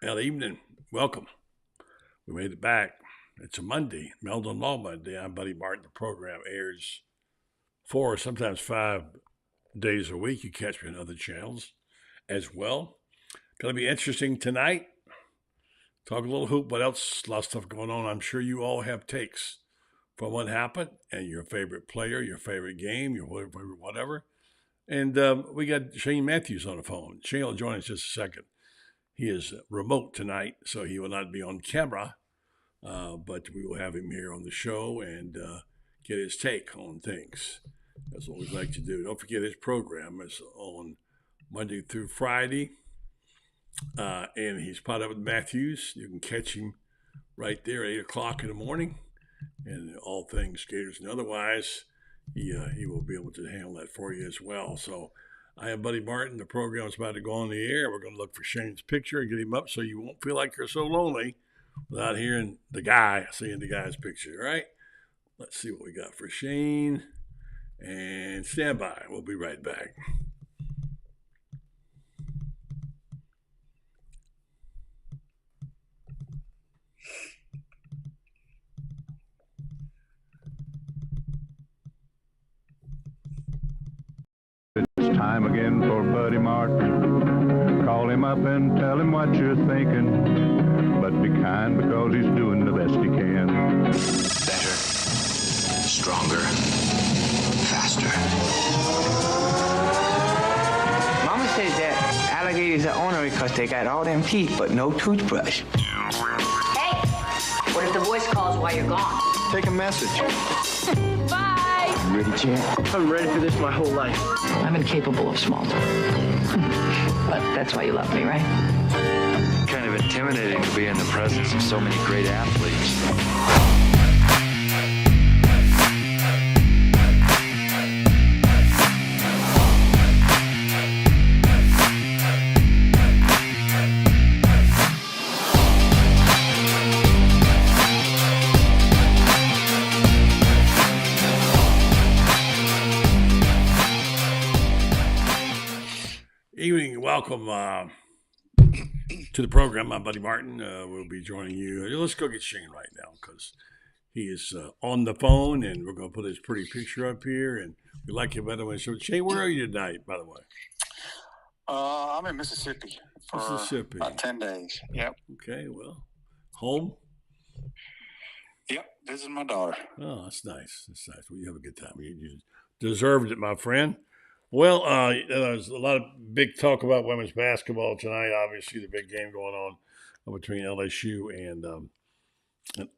Good evening. Welcome. We made it back. It's a Monday, Meldon Law Monday. I'm Buddy Martin. The program airs 4, sometimes 5 days a week. You catch me on other channels as well. Going to be interesting tonight. Talk a little hoop. What else? A lot of stuff going on. I'm sure you all have takes from what happened and your favorite player, your favorite game, your favorite whatever. And we got Shane Matthews on the phone. Shane will join us in just a second. He is remote tonight, so he will not be on camera, but we will have him here on the show and get his take on things. That's what we like to do. Don't forget his program is on Monday through Friday, and he's part of it with Matthews. You can catch him right there at 8 o'clock in the morning, and all things Gators and otherwise, he will be able to handle that for you as well. So I am Buddy Martin. The program is about to go on the air. We're going to look for Shane's picture and get him up so you won't feel like you're so lonely without hearing seeing the guy's picture. All right? Let's see what we got for Shane. And stand by. We'll be right back. It's time again for Buddy Martin. Call him up and tell him what you're thinking. But be kind because he's doing the best he can. Better, stronger, faster. Mama says that alligators are ornery because they got all them teeth but no toothbrush. Hey, what if the voice calls while you're gone? Take a message. Bye. You ready, champ? I'm ready for this my whole life. I'm incapable of small talk. But that's why you love me, right? Kind of intimidating to be in the presence of so many great athletes. Evening. Welcome to the program. I'm Buddy Martin. We'll be joining you. Let's go get Shane right now because he is on the phone, and we're going to put his pretty picture up here, and we like him better when so Shane, where are you tonight, by the way? I'm in Mississippi for about 10 days. Yep. Okay, well, home? Yep, visiting my daughter. Oh, that's nice. That's nice. Well, you have a good time. You deserved it, my friend. Well, there's a lot of big talk about women's basketball tonight. Obviously, the big game going on between LSU and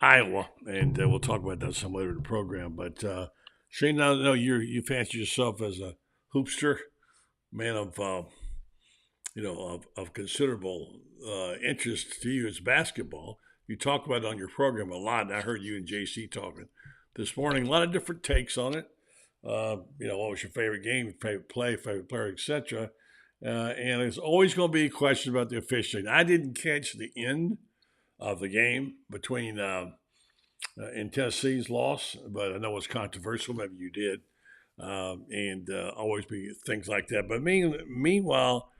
Iowa, and we'll talk about that some later in the program. But Shane, I know you fancy yourself as a hoopster, man of of considerable interest to you is basketball. You talk about it on your program a lot, and I heard you and JC talking this morning. A lot of different takes on it. What was your favorite game, favorite play, favorite player, etc. And there's always going to be a question about the officiating. I didn't catch the end of the game between in Tennessee's loss, but I know it's controversial. Maybe you did, and always be things like that. But meanwhile,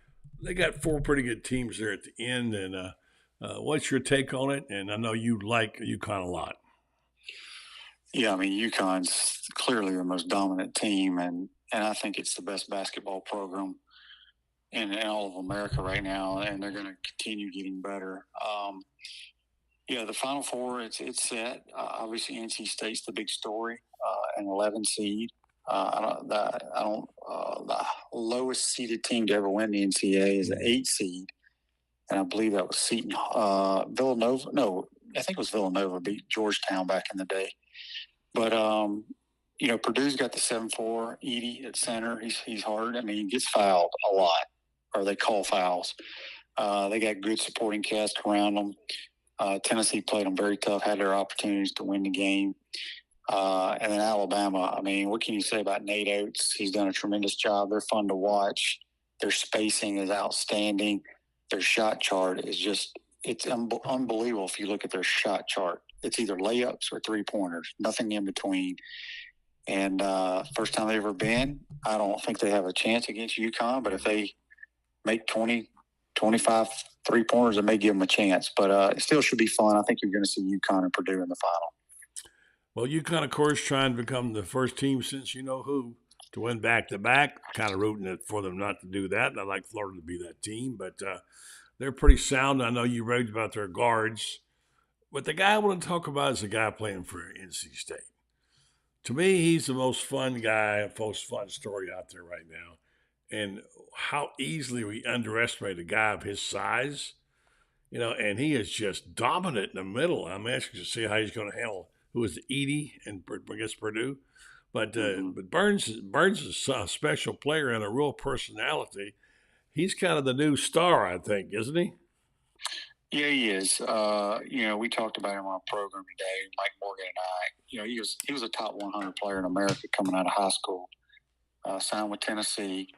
they got 4 pretty good teams there at the end. And what's your take on it? And I know you like UConn a lot. Yeah, I mean, UConn's clearly the most dominant team, and I think it's the best basketball program in all of America right now, and they're going to continue getting better. The Final Four, it's set. Obviously, NC State's the big story, an 11 seed. The lowest seeded team to ever win the NCAA is the 8 seed, and I believe that was Seton. Villanova. No, I think it was Villanova beat Georgetown back in the day. But, Purdue's got the 7-4, Edey at center. He's hard. I mean, he gets fouled a lot, or they call fouls. They got good supporting cast around them. Tennessee played them very tough, had their opportunities to win the game. And then Alabama, I mean, what can you say about Nate Oats? He's done a tremendous job. They're fun to watch. Their spacing is outstanding. Their shot chart is just – it's unbelievable if you look at their shot chart. It's either layups or three-pointers, nothing in between. And first time they've ever been, I don't think they have a chance against UConn, but if they make 20, 25 3-pointers that may give them a chance. But it still should be fun. I think you're going to see UConn and Purdue in the final. Well, UConn, of course, trying to become the first team since you-know-who to win back-to-back. Kind of rooting it for them not to do that. And I'd like Florida to be that team. But they're pretty sound. I know you raved about their guards. But the guy I want to talk about is the guy playing for NC State. To me, he's the most fun guy, most fun story out there right now. And how easily we underestimate a guy of his size, and he is just dominant in the middle. I'm asking to see how he's going to handle who is Edie and against Purdue. But Burns is a special player and a real personality. He's kind of the new star, I think, isn't he? Yeah, he is. We talked about him on our program today, Mike Morgan and I. He was a top 100 player in America coming out of high school. Signed with Tennessee,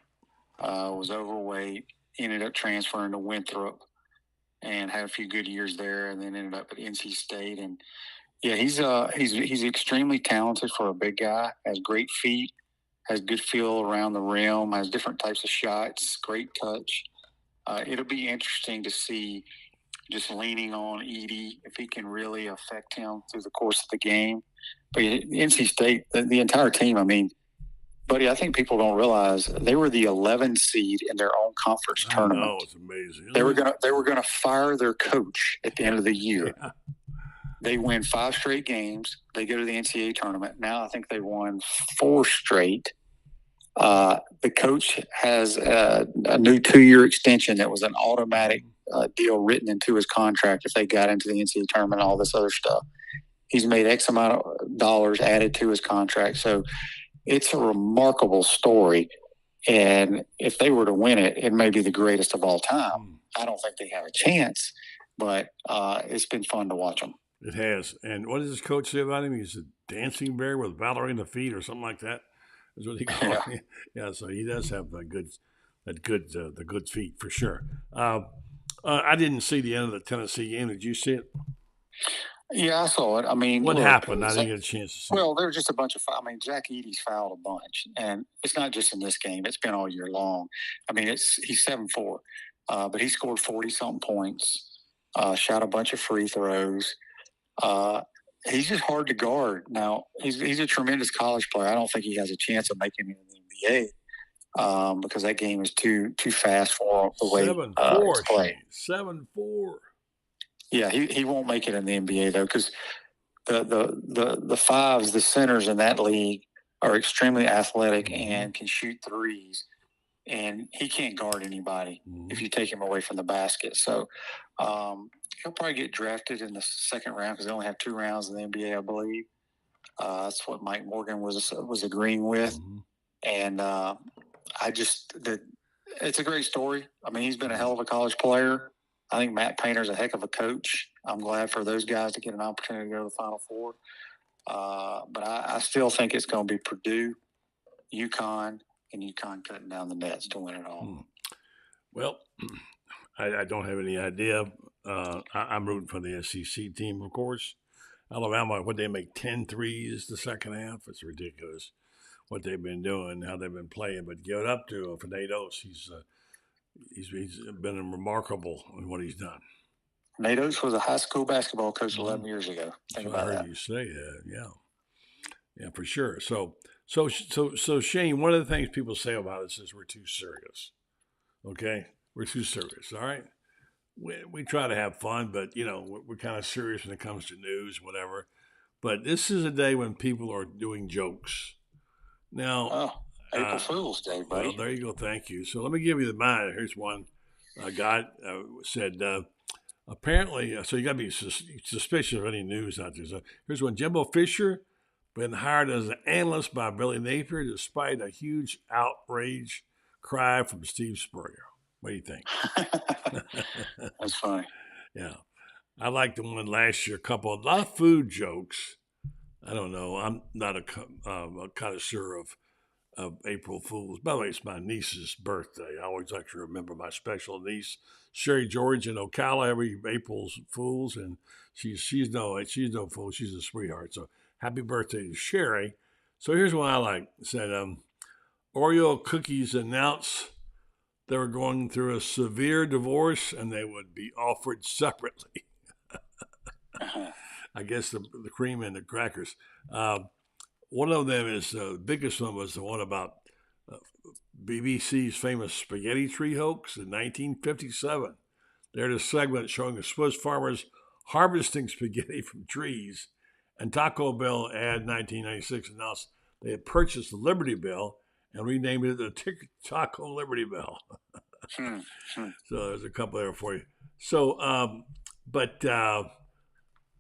was overweight, ended up transferring to Winthrop, and had a few good years there, and then ended up at NC State. And yeah, he's extremely talented for a big guy. Has great feet, has good feel around the rim, has different types of shots, great touch. It'll be interesting to see. Just leaning on Edie, if he can really affect him through the course of the game. But NC State, the entire team, buddy, I think people don't realize they were the 11 seed in their own conference tournament. Oh, it's amazing. They were gonna fire their coach at the end of the year. Yeah. They win 5 straight games. They go to the NCAA tournament. Now I think they won 4 straight. The coach has a new 2-year extension that was an automatic deal written into his contract if they got into the NCAA tournament and all this other stuff. He's made X amount of dollars added to his contract. So it's a remarkable story. And if they were to win it, it may be the greatest of all time. I don't think they have a chance, but it's been fun to watch them. It has. And what does his coach say about him? He's a dancing bear with ballerina feet or something like that. Is what he calls him. Yeah, so he does have the good feet for sure. I didn't see the end of the Tennessee game. Did you see it? Yeah, I saw it. What happened? I didn't get a chance to see it. Well, there was just a bunch of Zach Edey's fouled a bunch, and it's not just in this game. It's been all year long. He's 7'4", but he scored 40-something points, shot a bunch of free throws. He's just hard to guard. Now, he's a tremendous college player. I don't think he has a chance of making it in the NBA. Because that game is too fast for the way it's played. 7'4". Yeah, he won't make it in the NBA though, because the fives, the centers in that league are extremely athletic and can shoot threes, and he can't guard anybody if you take him away from the basket. So he'll probably get drafted in the second round because they only have 2 rounds in the NBA, I believe. That's what Mike Morgan was agreeing with, and. It's a great story. He's been a hell of a college player. I think Matt Painter's a heck of a coach. I'm glad for those guys to get an opportunity to go to the Final Four. But I still think it's going to be Purdue, UConn, and UConn cutting down the nets to win it all. Well, I don't have any idea. I'm rooting for the SEC team, of course. Alabama, would they make 10 threes the second half? It's ridiculous. What they've been doing, how they've been playing, but give it up to Nate Oats. He's been remarkable in what he's done. Nate Oats was a high school basketball coach 11 years ago. Think about that. I heard you say that. Yeah, for sure. So Shane, one of the things people say about us is we're too serious. Okay, we're too serious. All right, we try to have fun, but we're kind of serious when it comes to news, whatever. But this is a day when people are doing jokes. Now, April Fool's Day, buddy. Well, there you go. Thank you. So let me give you the mine. Here's one. A guy said, apparently, so you got to be suspicious of any news out there. So here's one. Jimbo Fisher been hired as an analyst by Billy Napier despite a huge outrage cry from Steve Spurrier. What do you think? That's funny. Yeah. I liked the one last year. A lot of food jokes. I don't know. I'm not a connoisseur of April Fools. By the way, it's my niece's birthday. I always like to remember my special niece, Sherry George in Ocala, every April's Fools, and she's no fool. She's a sweetheart. So happy birthday to Sherry. So here's one I like. It said, Oreo cookies announce they were going through a severe divorce and they would be offered separately. I guess the cream and the crackers. One of them is the biggest one was the one about BBC's famous spaghetti tree hoax in 1957. They had a segment showing the Swiss farmers harvesting spaghetti from trees, and Taco Bell ad 1996 announced they had purchased the Liberty Bell and renamed it the Taco Liberty Bell. So there's a couple there for you. So,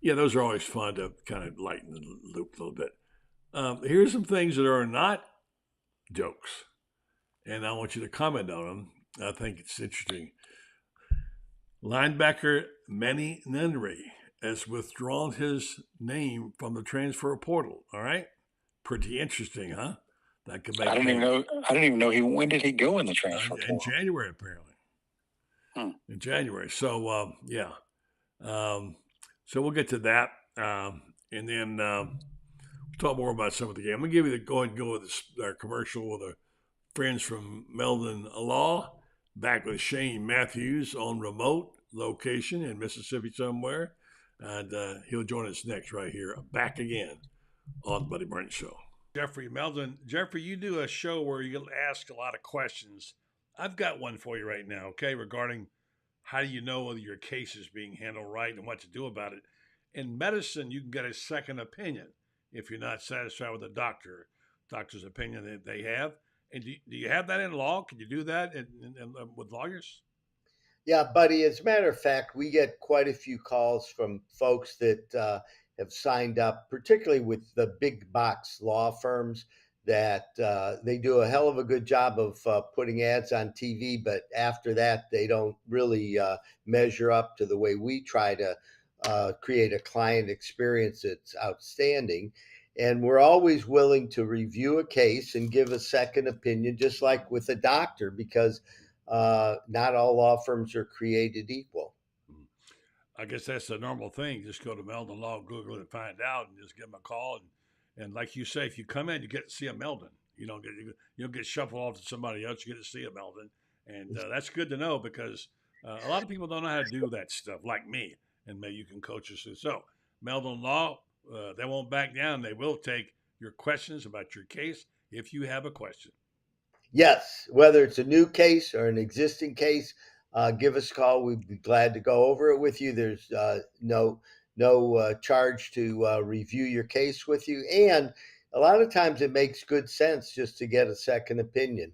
yeah, those are always fun to kind of lighten the loop a little bit. Here's some things that are not jokes, and I want you to comment on them. I think it's interesting. Linebacker Manny Nunnery has withdrawn his name from the transfer portal. All right, pretty interesting, huh? That could make. I didn't even know when did he go in the transfer portal? In January, apparently. In January. So yeah. So we'll get to that, and then we'll talk more about some of the game. I'm gonna give you go with our commercial with our friends from Meldon Law. Back with Shane Matthews on remote location in Mississippi somewhere. And he'll join us next right here, back again on the Buddy Burton Show. Jeffrey Meldon. Jeffrey, you do a show where you ask a lot of questions. I've got one for you right now, okay, regarding how do you know whether your case is being handled right and what to do about it. In medicine, you can get a second opinion if you're not satisfied with the doctor's opinion that they have. And do you have that in law? Can you do that with lawyers? Yeah, buddy. As a matter of fact, we get quite a few calls from folks that have signed up, particularly with the big box law firms, that they do a hell of a good job of putting ads on TV, but after that, they don't really measure up to the way we try to create a client experience that's outstanding. And we're always willing to review a case and give a second opinion, just like with a doctor, because not all law firms are created equal. I guess that's the normal thing. Just go to Meldon Law, Google it, and find out, and just give them a call. And like you say, if you come in, you get to see a Meldon. You don't get shuffled off to somebody else. You get to see a Meldon, and that's good to know, because a lot of people don't know how to do that stuff, like me. And maybe you can coach us through. So Meldon Law, they won't back down. They will take your questions about your case if you have a question. Yes, whether it's a new case or an existing case, give us a call. We'd be glad to go over it with you. There's no charge to review your case with you. And a lot of times it makes good sense just to get a second opinion.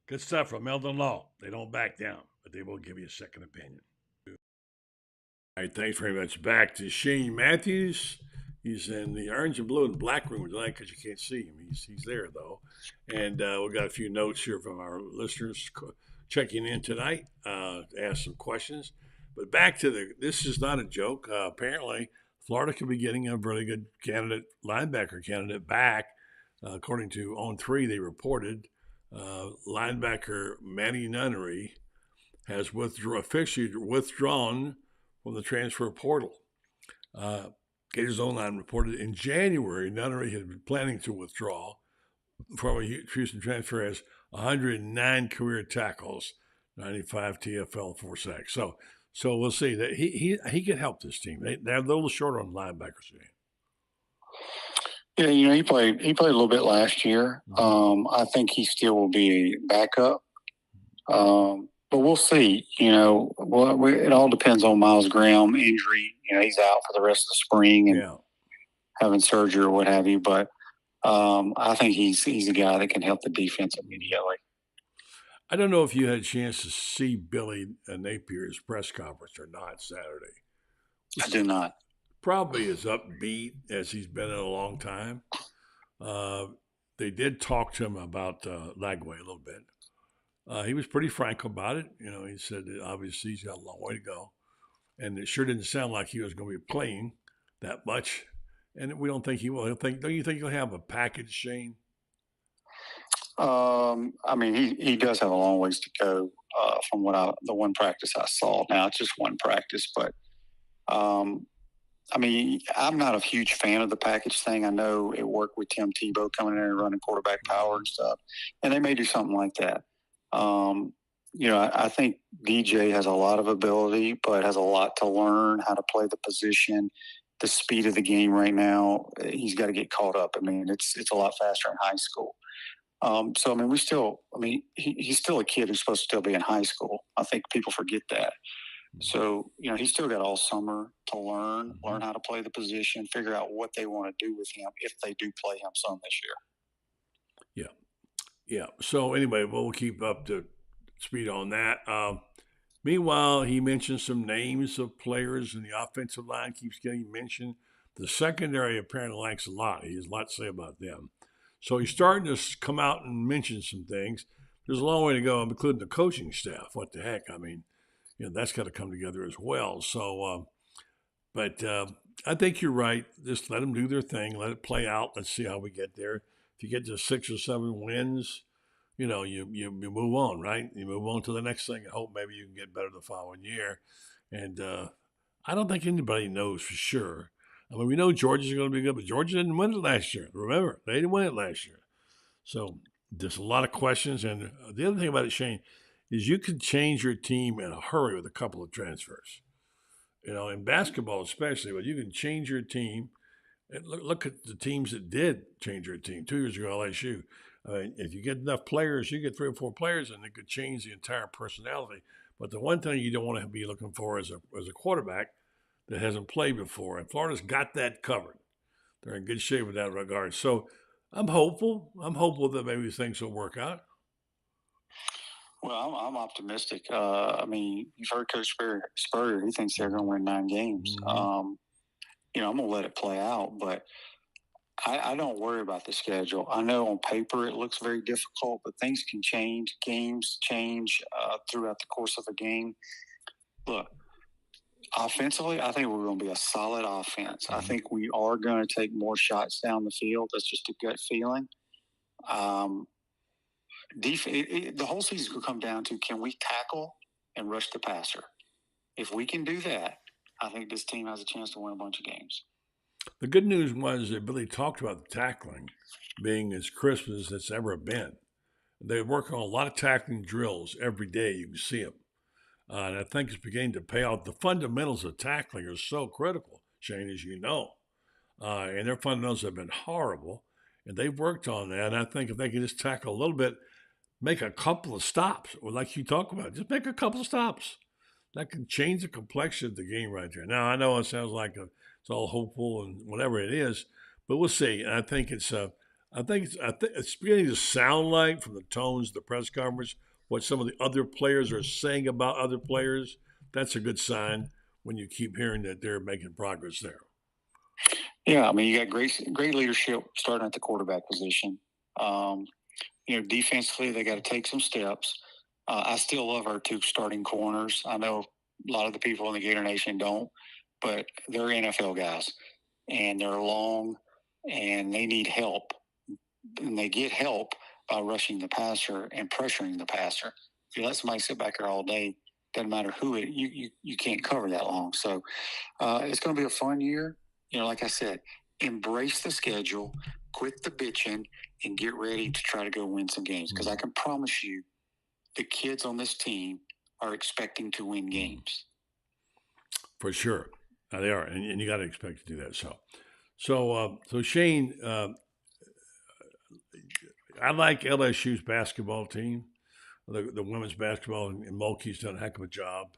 Good stuff from Meldon Law. They don't back down, but they will give you a second opinion. All right, thanks very much. Back to Shane Matthews. He's in the orange and blue and black room tonight because you can't see him. He's there, though. And we've got a few notes here from our listeners checking in tonight to ask some questions. But back to this is not a joke. Apparently, Florida could be getting a really good linebacker candidate back. According to On3, they reported linebacker Manny Nunnery has officially withdrawn from the transfer portal. Gators Online reported in January, Nunnery had been planning to withdraw from a Houston transfer as 109 career tackles, 95 TFL, 4 sacks. So we'll see that he can help this team. They're a little short on linebackers. Yeah, he played a little bit last year. I think he still will be a backup. But we'll see. It all depends on Miles Graham injury. He's out for the rest of the spring and having surgery or what have you. But I think he's a guy that can help the defense immediately. I don't know if you had a chance to see Billy Napier's press conference or not Saturday. I did not. Probably as upbeat as he's been in a long time. They did talk to him about Lagway a little bit. He was pretty frank about it. He said that obviously he's got a long way to go. And it sure didn't sound like he was going to be playing that much. And we don't think he will. Don't you think he'll have a package, Shane? He does have a long ways to go from the one practice I saw. Now it's just one practice, but I'm not a huge fan of the package thing. I know it worked with Tim Tebow coming in and running quarterback power and stuff, and they may do something like that. I think DJ has a lot of ability, but has a lot to learn how to play the position, the speed of the game right now. He's got to get caught up. I mean, it's a lot faster in high school. So, I mean, he's still a kid who's supposed to still be in high school. I think people forget that. So, he's still got all summer to learn how to play the position, figure out what they want to do with him if they do play him some this year. Yeah. Yeah. So anyway, we'll keep up to speed on that. Meanwhile, he mentioned some names of players, and the offensive line keeps getting mentioned. The secondary apparently likes a lot. He has a lot to say about them. So he's starting to come out and mention some things. There's a long way to go, including the coaching staff. What the heck? I mean, that's got to come together as well. So, but I think you're right. Just let them do their thing. Let it play out. Let's see how we get there. If you get to 6 or 7 wins, you move on, right? You move on to the next thing and hope maybe you can get better the following year. And I don't think anybody knows for sure. I mean, we know Georgia's going to be good, but Georgia didn't win it last year. Remember, they didn't win it last year. So there's a lot of questions. And the other thing about it, Shane, is you can change your team in a hurry with a couple of transfers. In basketball especially, but you can change your team. And look at the teams that did change their team. 2 years ago, LSU. If you get enough players, you get 3 or 4 players, and it could change the entire personality. But the one thing you don't want to be looking for is a quarterback that hasn't played before. And Florida's got that covered. They're in good shape in that regard. So I'm hopeful. I'm hopeful that maybe things will work out. Well, I'm optimistic. I mean, you've heard Coach Spurrier. He thinks they're going to win 9 games. I'm going to let it play out, but I don't worry about the schedule. I know on paper it looks very difficult, but things can change. Games change throughout the course of a game. Look, offensively, I think we're going to be a solid offense. I think we are going to take more shots down the field. That's just a gut feeling. The whole season will come down to, can we tackle and rush the passer? If we can do that, I think this team has a chance to win a bunch of games. The good news was that Billy talked about the tackling being as crisp as it's ever been. They work on a lot of tackling drills every day. You can see them. And I think it's beginning to pay off. The fundamentals of tackling are so critical, Shane, as you know. And their fundamentals have been horrible. And they've worked on that. And I think if they can just tackle a little bit, make a couple of stops, or like you talk about, just make a couple of stops. That can change the complexion of the game right there. Now, I know it sounds like it's all hopeful and whatever it is, but we'll see. And I think it's beginning to sound like, from the tones of the press conference, what some of the other players are saying about other players. That's a good sign when you keep hearing that they're making progress there. Yeah, I mean, you got great leadership starting at the quarterback position. Defensively, they got to take some steps. I still love our 2 starting corners. I know a lot of the people in the Gator Nation don't, but they're NFL guys, and they're long, and they need help. And they get help by rushing the passer and pressuring the passer. If you let somebody sit back there all day, doesn't matter who you can't cover that long. So it's going to be a fun year. Like I said, embrace the schedule, quit the bitching, and get ready to try to go win some games. Because I can promise you, the kids on this team are expecting to win games. For sure. They are. And you got to expect to do that. So Shane, I like LSU's basketball team, the women's basketball, and Mulkey's done a heck of a job.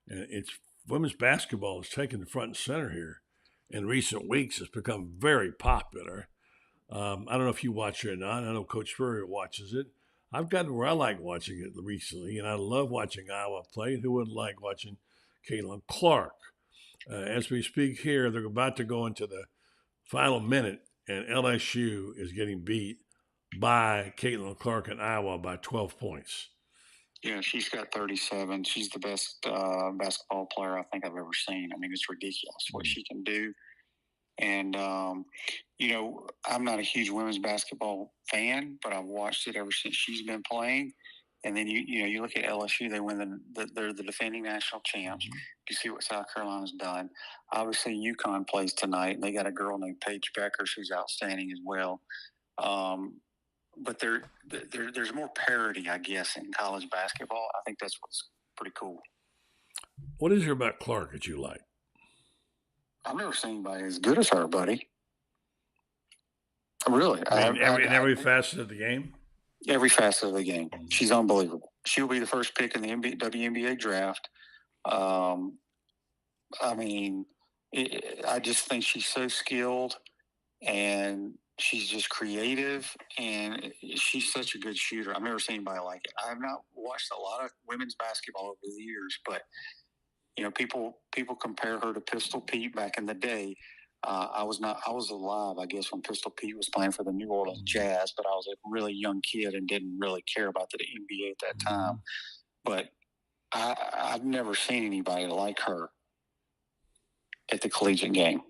And women's basketball has taken the front and center here in recent weeks. It's become very popular. I don't know if you watch it or not. I know Coach Spurrier watches it. I've gotten where I like watching it recently, and I love watching Iowa play. Who wouldn't like watching Caitlin Clark? As we speak here, they're about to go into the final minute, and LSU is getting beat by Caitlin Clark in Iowa by 12 points. Yeah, she's got 37. She's the best basketball player I think I've ever seen. I mean, it's ridiculous what she can do. And, I'm not a huge women's basketball fan, but I've watched it ever since she's been playing. And then, you look at LSU, they win they're the defending national champs. You see what South Carolina's done. Obviously, UConn plays tonight, and they got a girl named Paige Becker who's outstanding as well. there's more parity, I guess, in college basketball. I think that's what's pretty cool. What is there about Clark that you like? I've never seen anybody as good as her, buddy. Really. Every facet of the game? Every facet of the game. She's unbelievable. She'll be the first pick in the WNBA draft. I just think she's so skilled, and she's just creative, and she's such a good shooter. I've never seen anybody like it. I have not watched a lot of women's basketball over the years, but people compare her to Pistol Pete back in the day. I was alive, I guess, when Pistol Pete was playing for the New Orleans Jazz, but I was a really young kid and didn't really care about the NBA at that time. But I've never seen anybody like her at the collegiate game.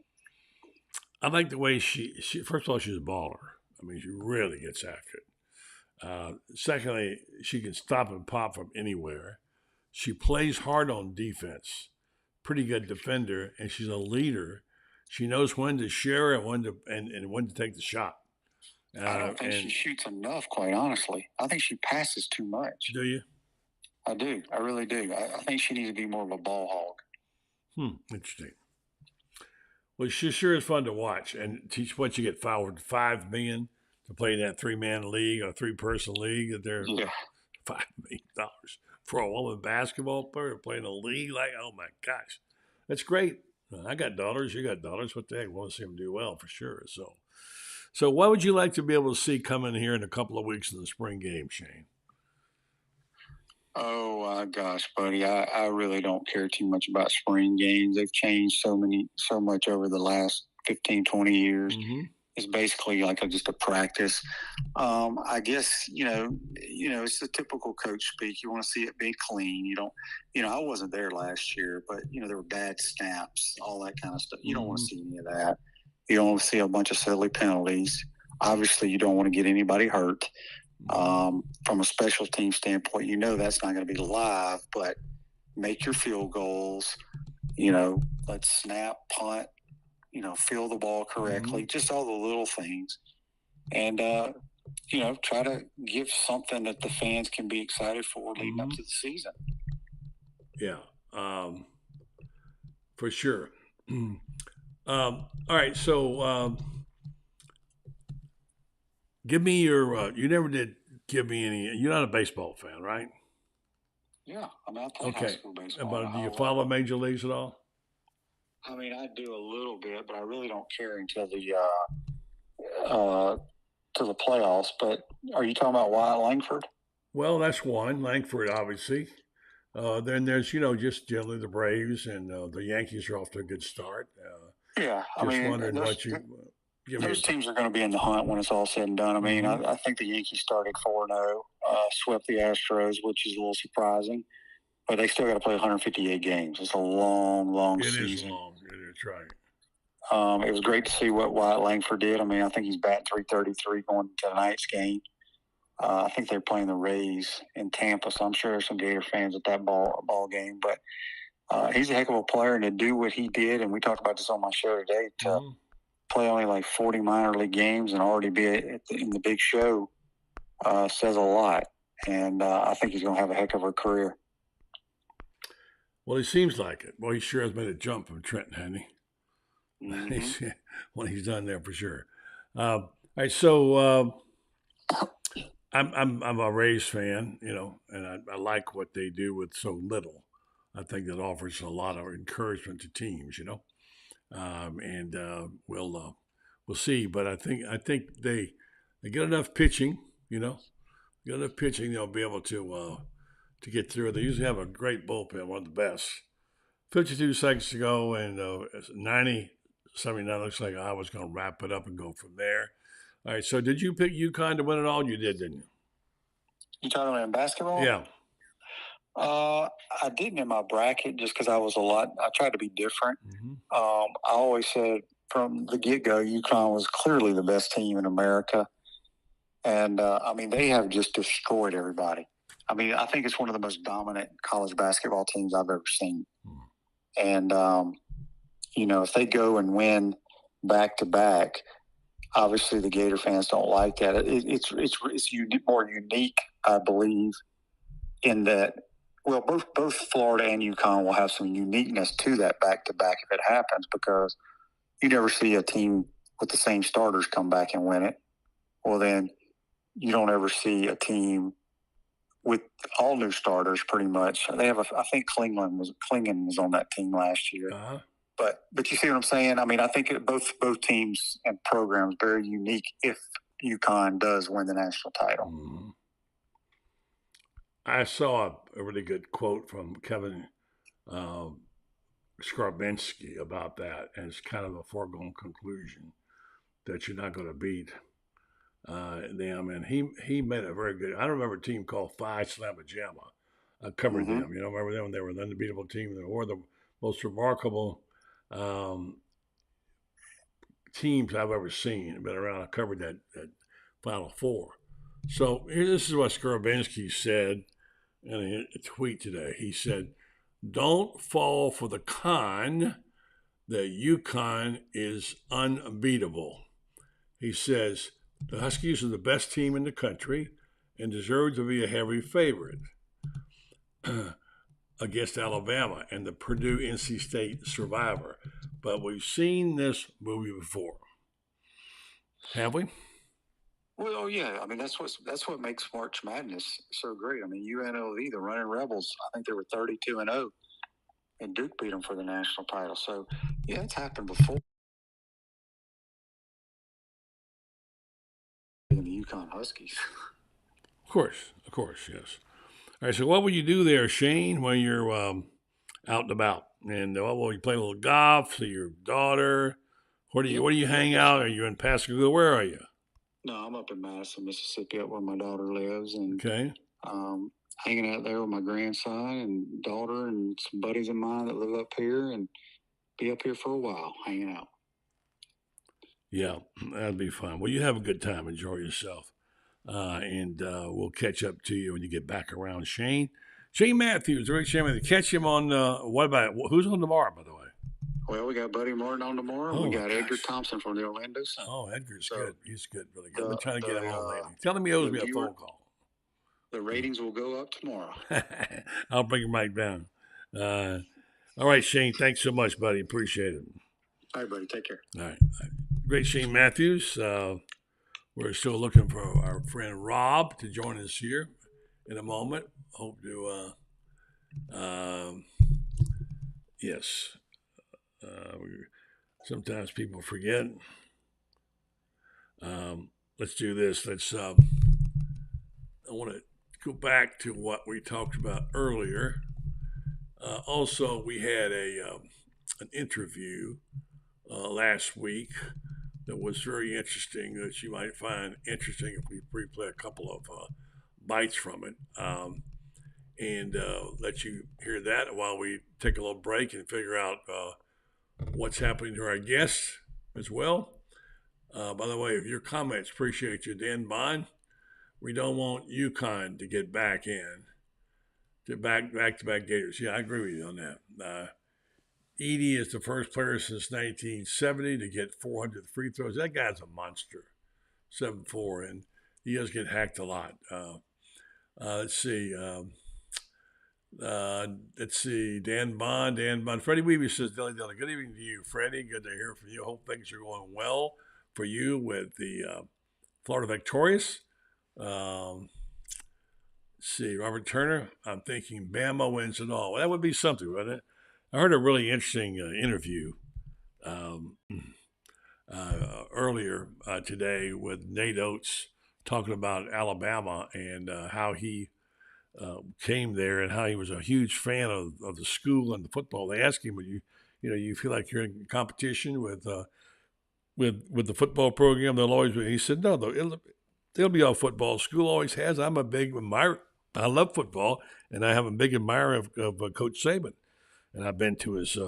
I like the way she first of all, she's a baller. I mean, she really gets after it. Secondly, she can stop and pop from anywhere. She plays hard on defense, pretty good defender, and she's a leader. She knows when to share and when to take the shot. I don't think she shoots enough, quite honestly. I think she passes too much. Do you? I do. I really do. I think she needs to be more of a ball hog. Interesting. Well, she sure is fun to watch. And teach what you get fouled $5 million to play in that 3-man league or 3-person league. That they're $5 million for a woman basketball player playing a league like, oh my gosh, that's great. I got daughters. You got daughters. What the heck? I want to see them do well for sure. So what would you like to be able to see coming here in a couple of weeks in the spring game, Shane? Oh, gosh, buddy. I really don't care too much about spring games. They've changed so much over the last 15, 20 years. Mm-hmm. It's basically like just a practice. I guess, it's the typical coach speak. You want to see it be clean. You don't, I wasn't there last year, but, there were bad snaps, all that kind of stuff. You don't want to see any of that. You don't want to see a bunch of silly penalties. Obviously, you don't want to get anybody hurt. From a special team standpoint, that's not going to be live, but make your field goals, let's snap, punt, field the ball correctly, just all the little things. And, try to give something that the fans can be excited for leading up to the season. Yeah, for sure. All right, so give me your, you never did give me any, you're not a baseball fan, right? Yeah, I play high school baseball. But do you follow major leagues at all? I mean, I do a little bit, but I really don't care until the to the playoffs. But are you talking about Wyatt Langford? Well, that's one. Langford, obviously. Then there's, just generally the Braves and the Yankees are off to a good start. Wondering what you those teams are going to be in the hunt when it's all said and done. I mean, I think the Yankees started 4-0, swept the Astros, which is a little surprising. But they still got to play 158 games. It's a long season. It is long. That's right. It was great to see what Wyatt Langford did. I mean, I think he's batting .333 going to tonight's game. I think they're playing the Rays in Tampa, so I'm sure there's some Gator fans at that ball game. But he's a heck of a player, and to do what he did, and we talked about this on my show today, to play only like 40 minor league games and already be in the big show says a lot. And I think he's going to have a heck of a career. Well, he seems like it. Well, he sure has made a jump from Trenton, hasn't he? Mm-hmm. Well, he's done there for sure. All right, so I'm a Rays fan, and I like what they do with so little. I think that offers a lot of encouragement to teams, and we'll see. But I think they get enough pitching, they'll be able to get through. They usually have a great bullpen, one of the best. 52 seconds to go, and 90-79 looks like I was going to wrap it up and go from there. All right, so did you pick UConn to win it all? You did, didn't you? You talking about in basketball? Yeah. I didn't in my bracket just because I tried to be different. Mm-hmm. I always said from the get-go, UConn was clearly the best team in America. And, they have just destroyed everybody. I mean, I think it's one of the most dominant college basketball teams I've ever seen. And, if they go and win back-to-back, obviously the Gator fans don't like that. It's more unique, I believe, in that, well, both Florida and UConn will have some uniqueness to that back-to-back if it happens, because you never see a team with the same starters come back and win it. Well, then you don't ever see a team with all new starters pretty much. They have I think Klingon was on that team last year. Uh-huh. But you see what I'm saying? I mean, I think both teams and programs very unique if UConn does win the national title. Mm-hmm. I saw a really good quote from Kevin Skrabinski about that, and it's kind of a foregone conclusion that you're not going to beat them. And he made a very good. I remember a team called Phi Slamma Jamma. I covered them. Remember them? They were an unbeatable team. They were the most remarkable teams I've ever seen. Been around. I covered that Final Four. So this is what Skrabinski said in a tweet today. He said, "Don't fall for the con that UConn is unbeatable." He says, "The Huskies are the best team in the country and deserve to be a heavy favorite against Alabama and the Purdue NC State survivor. But we've seen this movie before. Have we?" Well, yeah. I mean, that's what makes March Madness so great. I mean, UNLV, the running Rebels, I think they were 32-0, and Duke beat them for the national title. So, yeah, it's happened before. In the UConn Huskies. Of course, yes. All right, so what will you do there, Shane, when you're out and about? And what will you play a little golf? See your daughter? Where do you hang out? Are you in Pascagoula? Where are you? No, I'm up in Madison, Mississippi, up where my daughter lives, and okay, hanging out there with my grandson and daughter and some buddies of mine that live up here, and be up here for a while, hanging out. Yeah, that'd be fun. Well, you have a good time. Enjoy yourself. And we'll catch up to you when you get back around. Shane Matthews, Rick Shane Matthews. Catch him on, who's on tomorrow, by the way? Well, we got Buddy Martin on tomorrow. We got Edgar Thompson from the Orlando Sun. Oh, Edgar's good. He's good, really good. I've been trying to get him on lately. Tell him he owes me a phone call. The ratings will go up tomorrow. I'll bring him right down. All right, Shane, thanks so much, buddy. Appreciate it. All right, buddy. Take care. All right. Great Shane Matthews. We're still looking for our friend Rob to join us here in a moment. Hope to, yes. Sometimes people forget. Let's do this. I want to go back to what we talked about earlier. Also, we had an interview last week that was very interesting, that you might find interesting if we replay a couple of bites from it, and let you hear that while we take a little break and figure out what's happening to our guests as well. By the way, if your comments, appreciate you. Dan Bond, we don't want UConn to get back in, to back-to-back Gators. Yeah, I agree with you on that. Edey is the first player since 1970 to get 400 free throws. That guy's a monster, 7'4", and he does get hacked a lot. Let's see. Dan Bond. Freddie Weavy says, Dilly, good evening to you, Freddie. Good to hear from you. Hope things are going well for you with the Florida Victorious. Let's see, Robert Turner. I'm thinking Bama wins it all. Well, that would be something, wouldn't it? I heard a really interesting interview earlier today with Nate Oats talking about Alabama and how he came there and how he was a huge fan of the school and the football. They asked him, you feel like you're in competition with the football program? They'll always be. He said, no, they'll be all football. School always has. I'm a big admirer. I love football, and I have a big admirer of Coach Saban. And I've been to his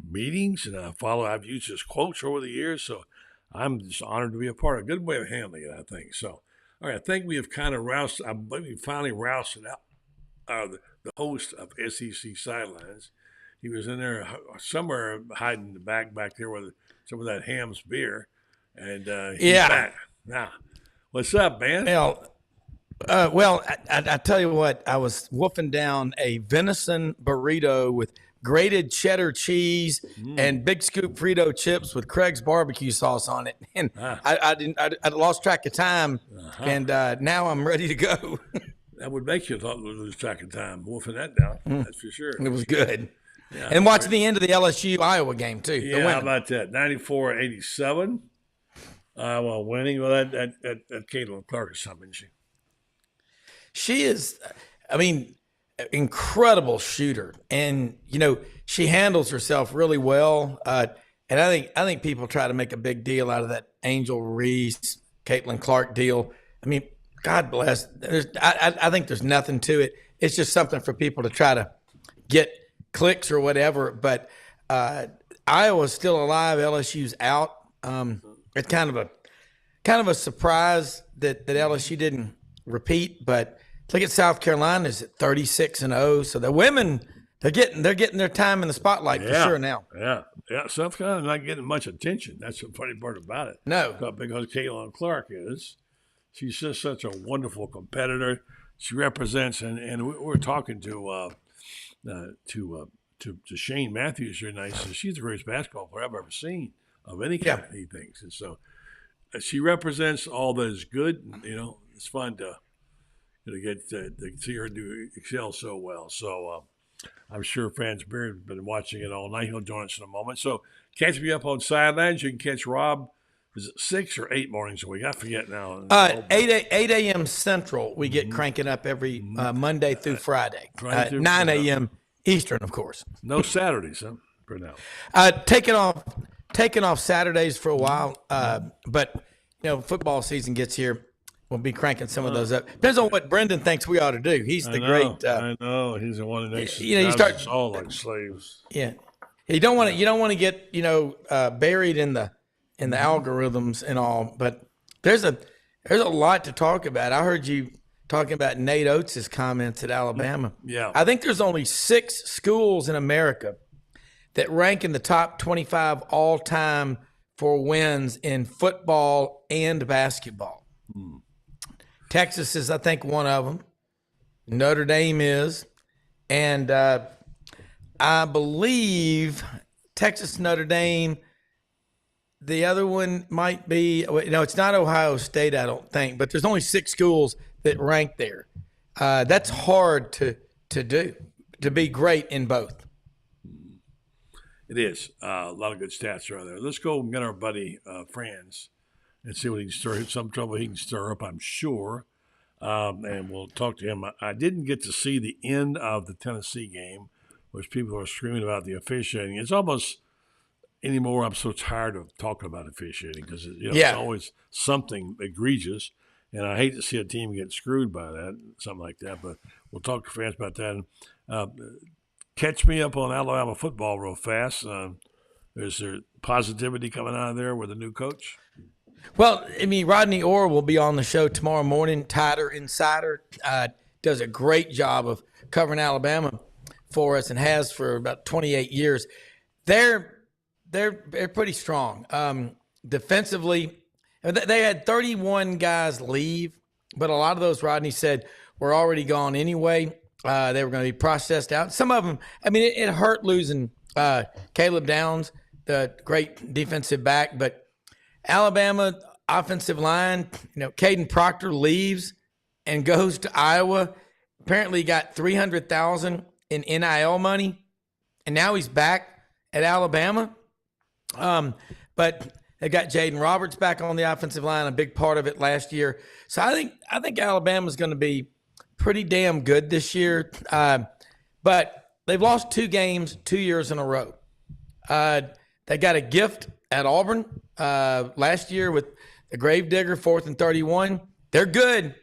meetings, and I've used his quotes over the years, so I'm just honored to be a part of it. Good way of handling it, I think. So, all right, I think we have kind of I believe we finally roused out the host of SEC Sidelines. He was in there somewhere hiding in the back there with some of that Ham's beer. And he's back. Now, what's up, man? Well, I tell you what, I was wolfing down a venison burrito with grated cheddar cheese and big scoop Frito chips with Craig's barbecue sauce on it. And I lost track of time, and now I'm ready to go. That would make you lose track of time, wolfing that down. That's for sure. It was good. Yeah, and watching the end of the LSU-Iowa game, too. Yeah, how about that? 94-87. Iowa winning. Well, that Caitlin Clark is something, isn't she? She is, incredible shooter. And, she handles herself really well. And I think people try to make a big deal out of that Angel Reese, Caitlin Clark deal. God bless. I think there's nothing to it. It's just something for people to try to get clicks or whatever. But Iowa's still alive. LSU's out. It's kind of a surprise that LSU didn't repeat. But look at South Carolina's at 36-0. So the women, they're getting their time in the spotlight for sure now. Yeah. South Carolina's not getting much attention. That's the funny part about it. No, because Caitlin Clark is. She's just such a wonderful competitor. She represents, and we're talking to Shane Matthews here tonight. So she's the greatest basketball player I've ever seen of any kind. He thinks, and so she represents all that is good. And, it's fun to get to see her excel so well. So I'm sure Fran Spurrier has been watching it all night. He'll join us in a moment. So catch me up on Sidelines. You can catch Rob. Is it 6 or 8 mornings a week? I forget now. 8 a.m. Central, we get cranking up every Monday through Friday. 9 a.m. Eastern, of course. No Saturdays, huh? For now. Taking off Saturdays for a while, but football season gets here. We'll be cranking some of those up. Depends on what Brendan thinks we ought to do. He's the great. I know he's the one that makes you start us all like slaves. Yeah, you don't want to get buried in the algorithms and all, but there's a lot to talk about. I heard you talking about Nate Oates' comments at Alabama. Yeah. I think there's only 6 schools in America that rank in the top 25 all time for wins in football and basketball. Texas is, I think, one of them. Notre Dame is. And I believe Texas, Notre Dame. The other one might be, it's not Ohio State, I don't think, but there's only 6 schools that rank there. That's hard to do, to be great in both. It is. A lot of good stats are there. Let's go and get our buddy Franz and see what he can stir. Some trouble he can stir up, I'm sure. And we'll talk to him. I didn't get to see the end of the Tennessee game, which people are screaming about the officiating. It's almost anymore. I'm so tired of talking about officiating because it's always something egregious, and I hate to see a team get screwed by that, something like that. But we'll talk to fans about that. And, catch me up on Alabama football real fast. Is there positivity coming out of there with a new coach? Well, Rodney Orr will be on the show tomorrow morning. Tider Insider does a great job of covering Alabama for us and has for about 28 years. They're pretty strong. Defensively, they had 31 guys leave, but a lot of those, Rodney said, were already gone anyway. They were going to be processed out. Some of them, it hurt losing Caleb Downs, the great defensive back, but Alabama offensive line, Caden Proctor leaves and goes to Iowa. Apparently got $300,000 in NIL money, and now he's back at Alabama. But they got Jaden Roberts back on the offensive line, a big part of it last year. So I think Alabama's going to be pretty damn good this year. But they've lost 2 games 2 years in a row. They got a gift at Auburn last year with the Gravedigger, 4th and 31. They're good.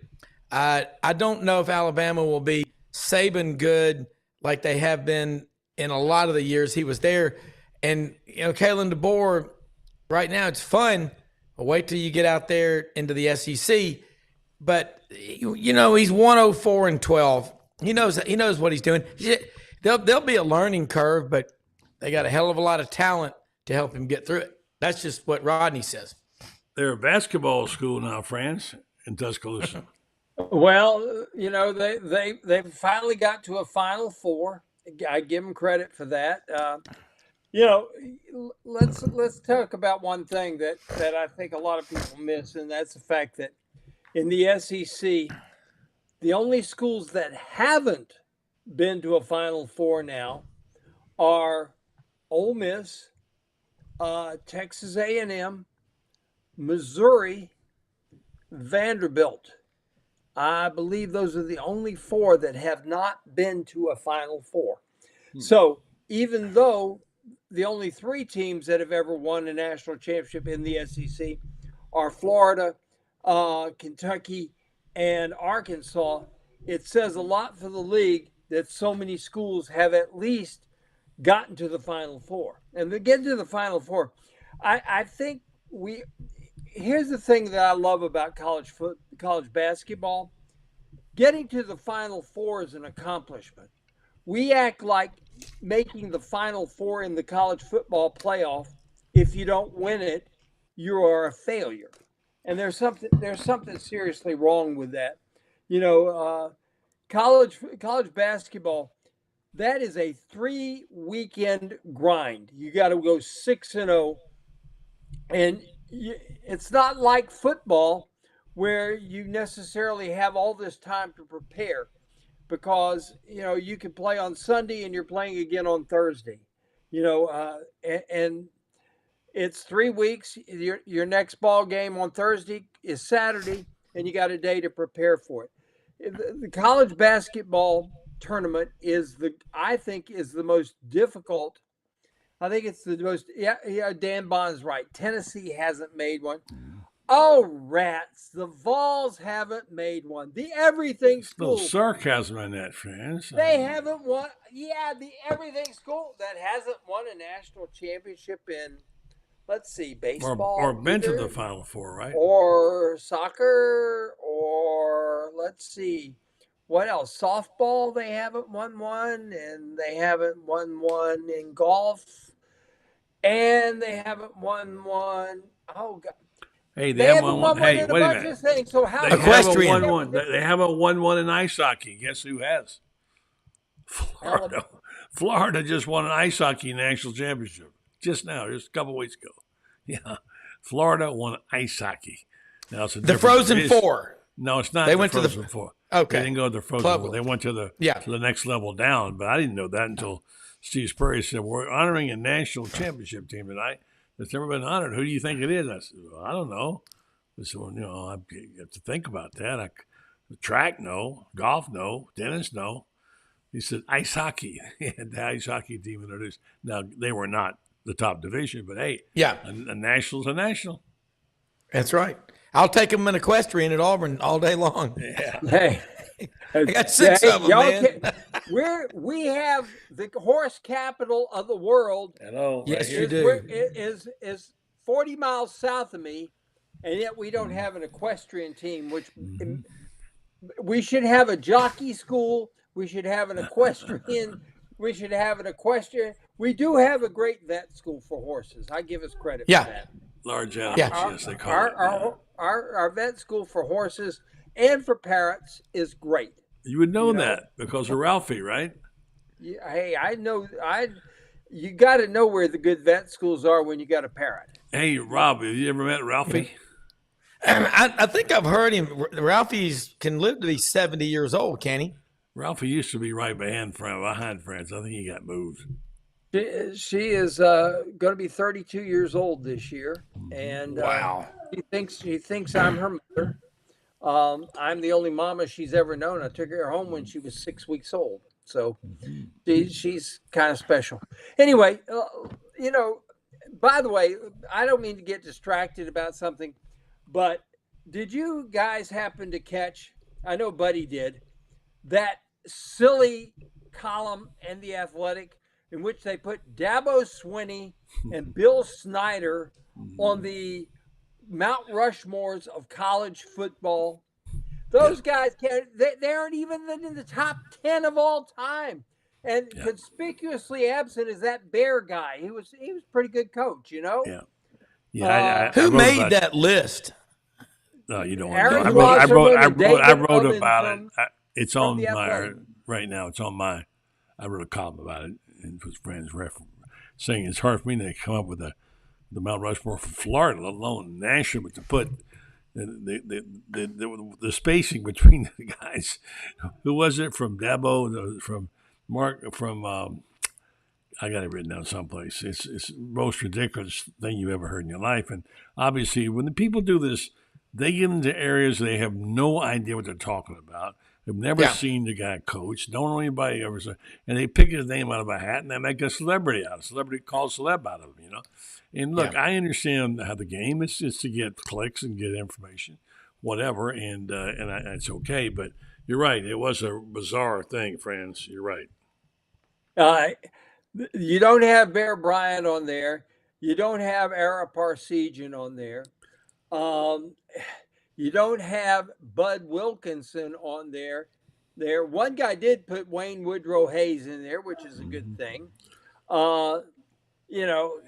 I don't know if Alabama will be Saban good like they have been in a lot of the years he was there. And, Kalen DeBoer, right now it's fun. But wait till you get out there into the SEC. But, he's 104-12. He knows what he's doing. There'll be a learning curve, but they got a hell of a lot of talent to help him get through it. That's just what Rodney says. They're a basketball school now, Franz, in Tuscaloosa. Well, they finally got to a Final Four. I give them credit for that. Let's talk about one thing that I think a lot of people miss, and that's the fact that in the SEC, the only schools that haven't been to a Final Four now are Ole Miss, Texas A&M, Missouri, Vanderbilt. I believe those are the only four that have not been to a Final Four. So even though the only three teams that have ever won a national championship in the SEC are Florida, Kentucky, and Arkansas, it says a lot for the league that so many schools have at least gotten to the Final Four. And to get to the Final Four, I think here's the thing that I love about college basketball. Getting to the Final Four is an accomplishment. We act like making the Final Four in the college football playoff, if you don't win it, you are a failure. And there's something seriously wrong with that. College basketball, that is a 3-weekend grind. You got to go 6-0, and it's not like football where you necessarily have all this time to prepare, because you can play on Sunday and you're playing again on Thursday, and it's 3 weeks. Your next ball game on Thursday is Saturday, and you got a day to prepare for it. The college basketball tournament I think is the most difficult. I think it's the most. Yeah. Dan Bond's right. Tennessee hasn't made one. Oh, rats! The Vols haven't made one. The Everything School. No sarcasm in that, Franz. They haven't won. Yeah, the Everything School that hasn't won a national championship in, let's see, baseball. Or been to the Final Four, right? Or soccer, or let's see, what else? Softball, they haven't won one, and they haven't won one in golf, and they haven't won one. Oh, God. Hey, they haven't won one. Hey, wait a minute. So how they haven't won one. They haven't won one in ice hockey. Guess who has? Florida. Florida just won an ice hockey national championship just now, just a couple of weeks ago. Yeah, Florida won ice hockey. Now it's the Frozen Four. No, it's not. They went to the Frozen Four. Okay, they didn't go to the Frozen Four. They went to the next level down. But I didn't know that until Steve Spurrier said, "We're honoring a national championship team tonight that's never been honored. Who do you think it is?" I said, "Well, I don't know." I said, "Well, I have to think about that. Track, no. Golf, no. Tennis, no." He said, "Ice hockey." He had the ice hockey team introduced. Now, they were not the top division, but hey, a national's a national. That's right. I'll take them in equestrian at Auburn all day long. Yeah. Hey, I got 6 of them, man. We have the horse capital of the world. Hello. Yes, you do. Is 40 miles south of me, and yet we don't have an equestrian team, which we should have a jockey school. We should have an equestrian. We should have an equestrian. We do have a great vet school for horses. I give us credit for that. Large animals, yes, they call it. Our vet school for horses and for parrots is great. You would know that because of Ralphie, right? Yeah, hey, I know. You got to know where the good vet schools are when you got a parrot. Hey, Rob, have you ever met Ralphie? I think I've heard him. Ralphie can live to be 70 years old, can he? Ralphie used to be right behind Franz. I think he got moved. She is going to be 32 years old this year, and wow, she thinks I'm her mother. I'm the only mama she's ever known. I took her home when she was 6 weeks old, so she's kind of special. Anyway, by the way, I don't mean to get distracted about something, but did you guys happen to catch? I know Buddy did that silly column in The Athletic in which they put Dabo Swinney and Bill Snyder on the Mount Rushmores of college football. Those guys they aren't even in the top 10 of all time. And conspicuously absent is that Bear guy. He was a pretty good coach, Yeah. Yeah, who made that list? No, you don't. Aaron I wrote about it. It's on my right now. It's on my. I wrote a column about it, and it was Fran's reference saying it's hard for me to come up with the Mount Rushmore for Florida, let alone national, but to put the spacing between the guys. Who was it from Dabo? From Mark? From I got it written down someplace. It's the most ridiculous thing you've ever heard in your life. And obviously, when the people do this, they get into areas they have no idea what they're talking about. They've never seen the guy coach. Don't know anybody ever. And they pick his name out of a hat and they make a celebrity out of it. Celebrity calls celeb out of him, you know. And look, I understand how the game is just to get clicks and get information, whatever, and it's okay. But you're right. It was a bizarre thing, Franz. You're right. You don't have Bear Bryant on there. You don't have Ara Parsegian on there. You don't have Bud Wilkinson on there. One guy did put Wayne Woodrow Hayes in there, which is a good thing. You know,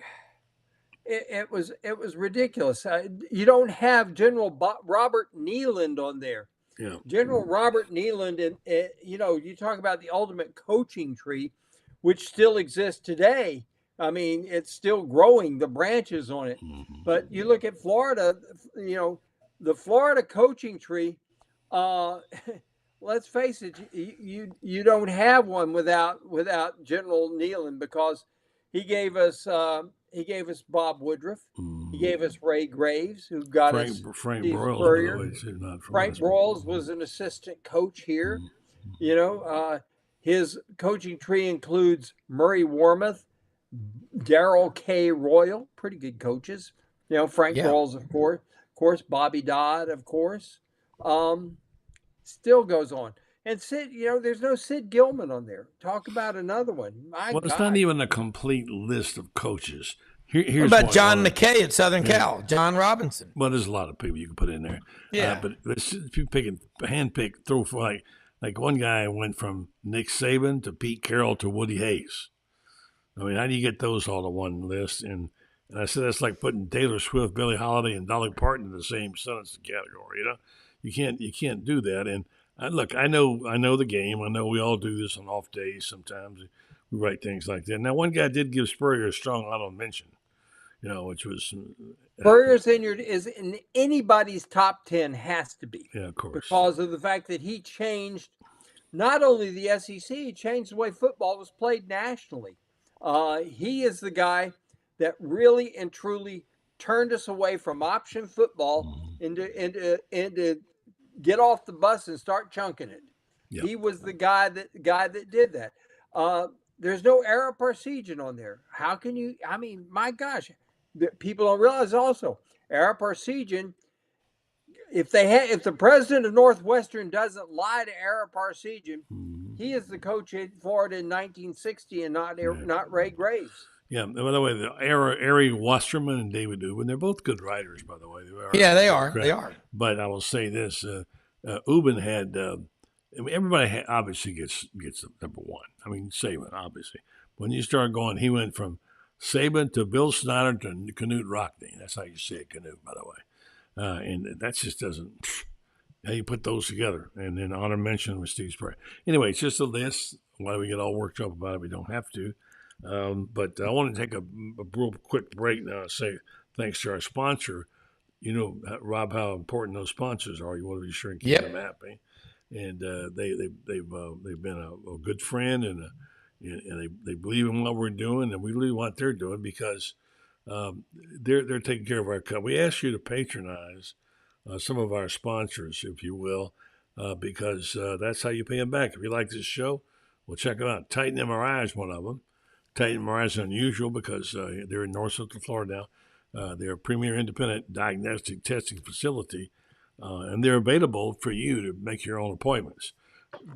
it was ridiculous. You don't have General Robert Nealand on there. Yeah. General Robert Nealand, and you know, you talk about the ultimate coaching tree, which still exists today. I mean, it's still growing, the branches on it. But you look at Florida, you know, the Florida coaching tree, let's face it, you don't have one without General Nealand, because he gave us Bob Woodruff. He gave us Ray Graves, who got us Frank Steve Broyles, Spurrier. by the way, too, not from Frank us. Broyles was an assistant coach here. You know, his coaching tree includes Murray Warmoth, Darrell K. Royal, pretty good coaches. You know, Frank Broyles, of course, Bobby Dodd, of course. Still goes on. And Sid, you know, there's no Sid Gilman on there. Talk about another one. It's not even a complete list of coaches. Here's what about John McKay at Southern Cal? John Robinson. Well, there's a lot of people you can put in there. Yeah. But if you handpick, throw for like one guy went from Nick Saban to Pete Carroll to Woody Hayes. I mean, how do you get those all to one list? And I said that's like putting Taylor Swift, Billie Holiday, and Dolly Parton in the same sentence category. You know, you can't do that. And look, I know the game. I know we all do this on off days. Sometimes we write things like that. Now, one guy did give Spurrier a strong honorable mention, you know, which was Spurrier's is in anybody's top 10, has to be. Yeah, of course, because of the fact that he changed not only the SEC, he changed the way football was played nationally. He is the guy that really and truly turned us away from option football into get off the bus and start chunking it. Yep. He was the guy that did that. There's no Ara Parsegian on there. How can you? I mean, my gosh, people don't realize also Ara Parsegian. If the president of Northwestern doesn't lie to Ara Parsegian, he is the coach at Florida in 1960 and not Ray Graves. Yeah. By the way, Ari Wasserman and David Ubben, they're both good writers, by the way. They are. They are. But I will say this: Ubben had. I mean, everybody obviously gets number one. I mean, Saban, obviously. When you start going, he went from Saban to Bill Snyder to Canute Rockne. That's how you say it, Canute, by the way. And that just doesn't. How you put those together? And then honor mention with Steve Spurrier. Anyway, it's just a list. Why do we get all worked up about it? We don't have to. But I want to take a real quick break now and say thanks to our sponsor. You know, Rob, how important those sponsors are. You want to be sure and keep them happy. And they've been a good friend, and they believe in what we're doing, and we believe what they're doing because they're taking care of our company. We ask you to patronize some of our sponsors, if you will, because that's how you pay them back. If you like this show, well, check them out. Titan MRI is one of them. Titan MRI is unusual because they're in North Central Florida now. They're a premier independent diagnostic testing facility. And they're available for you to make your own appointments.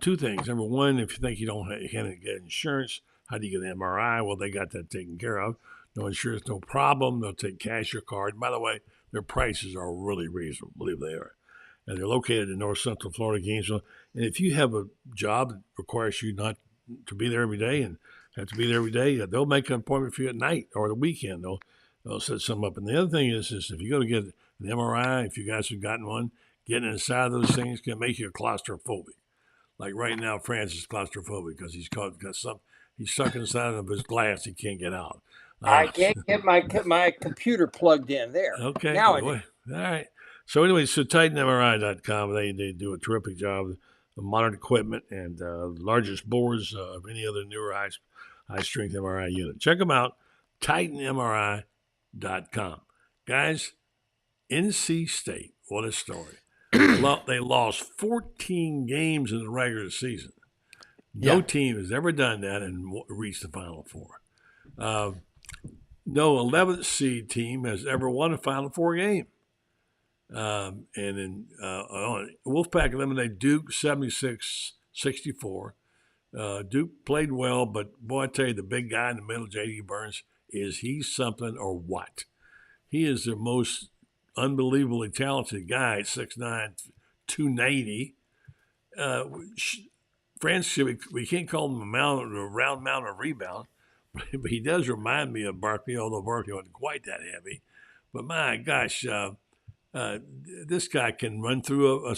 Two things. Number one, if you think you can't get insurance, how do you get an MRI? Well, they got that taken care of. No insurance, no problem. They'll take cash or card. By the way, their prices are really reasonable. I believe they are. And they're located in North Central Florida, Gainesville. And if you have a job that requires you not to be there every day and have to be there every day, they'll make an appointment for you at night or the weekend. They'll set some up. And the other thing is if you go to get an MRI, if you guys have gotten one, getting inside those things can make you claustrophobic. Like right now, Franz is claustrophobic because he's stuck inside of his glass. He can't get out. I can't get my computer plugged in there. Okay. Now All right. So anyway, so TitanMRI.com, they do a terrific job of modern equipment and largest bores of any other newer high-strength MRI unit. Check them out, TitanMRI.com. Guys, NC State, what a story. They lost 14 games in the regular season. No team has ever done that and reached the Final Four. No 11th seed team has ever won a Final Four game. And then Wolfpack eliminated Duke 76-64. Duke played well, but boy, I tell you, the big guy in the middle, J.D. Burns, is he something or what? He is the most unbelievably talented guy at 6'9", 290. Franz, we can't call him a round mound of rebound, but he does remind me of Barkley, although Barkley wasn't quite that heavy. But my gosh, this guy can run through a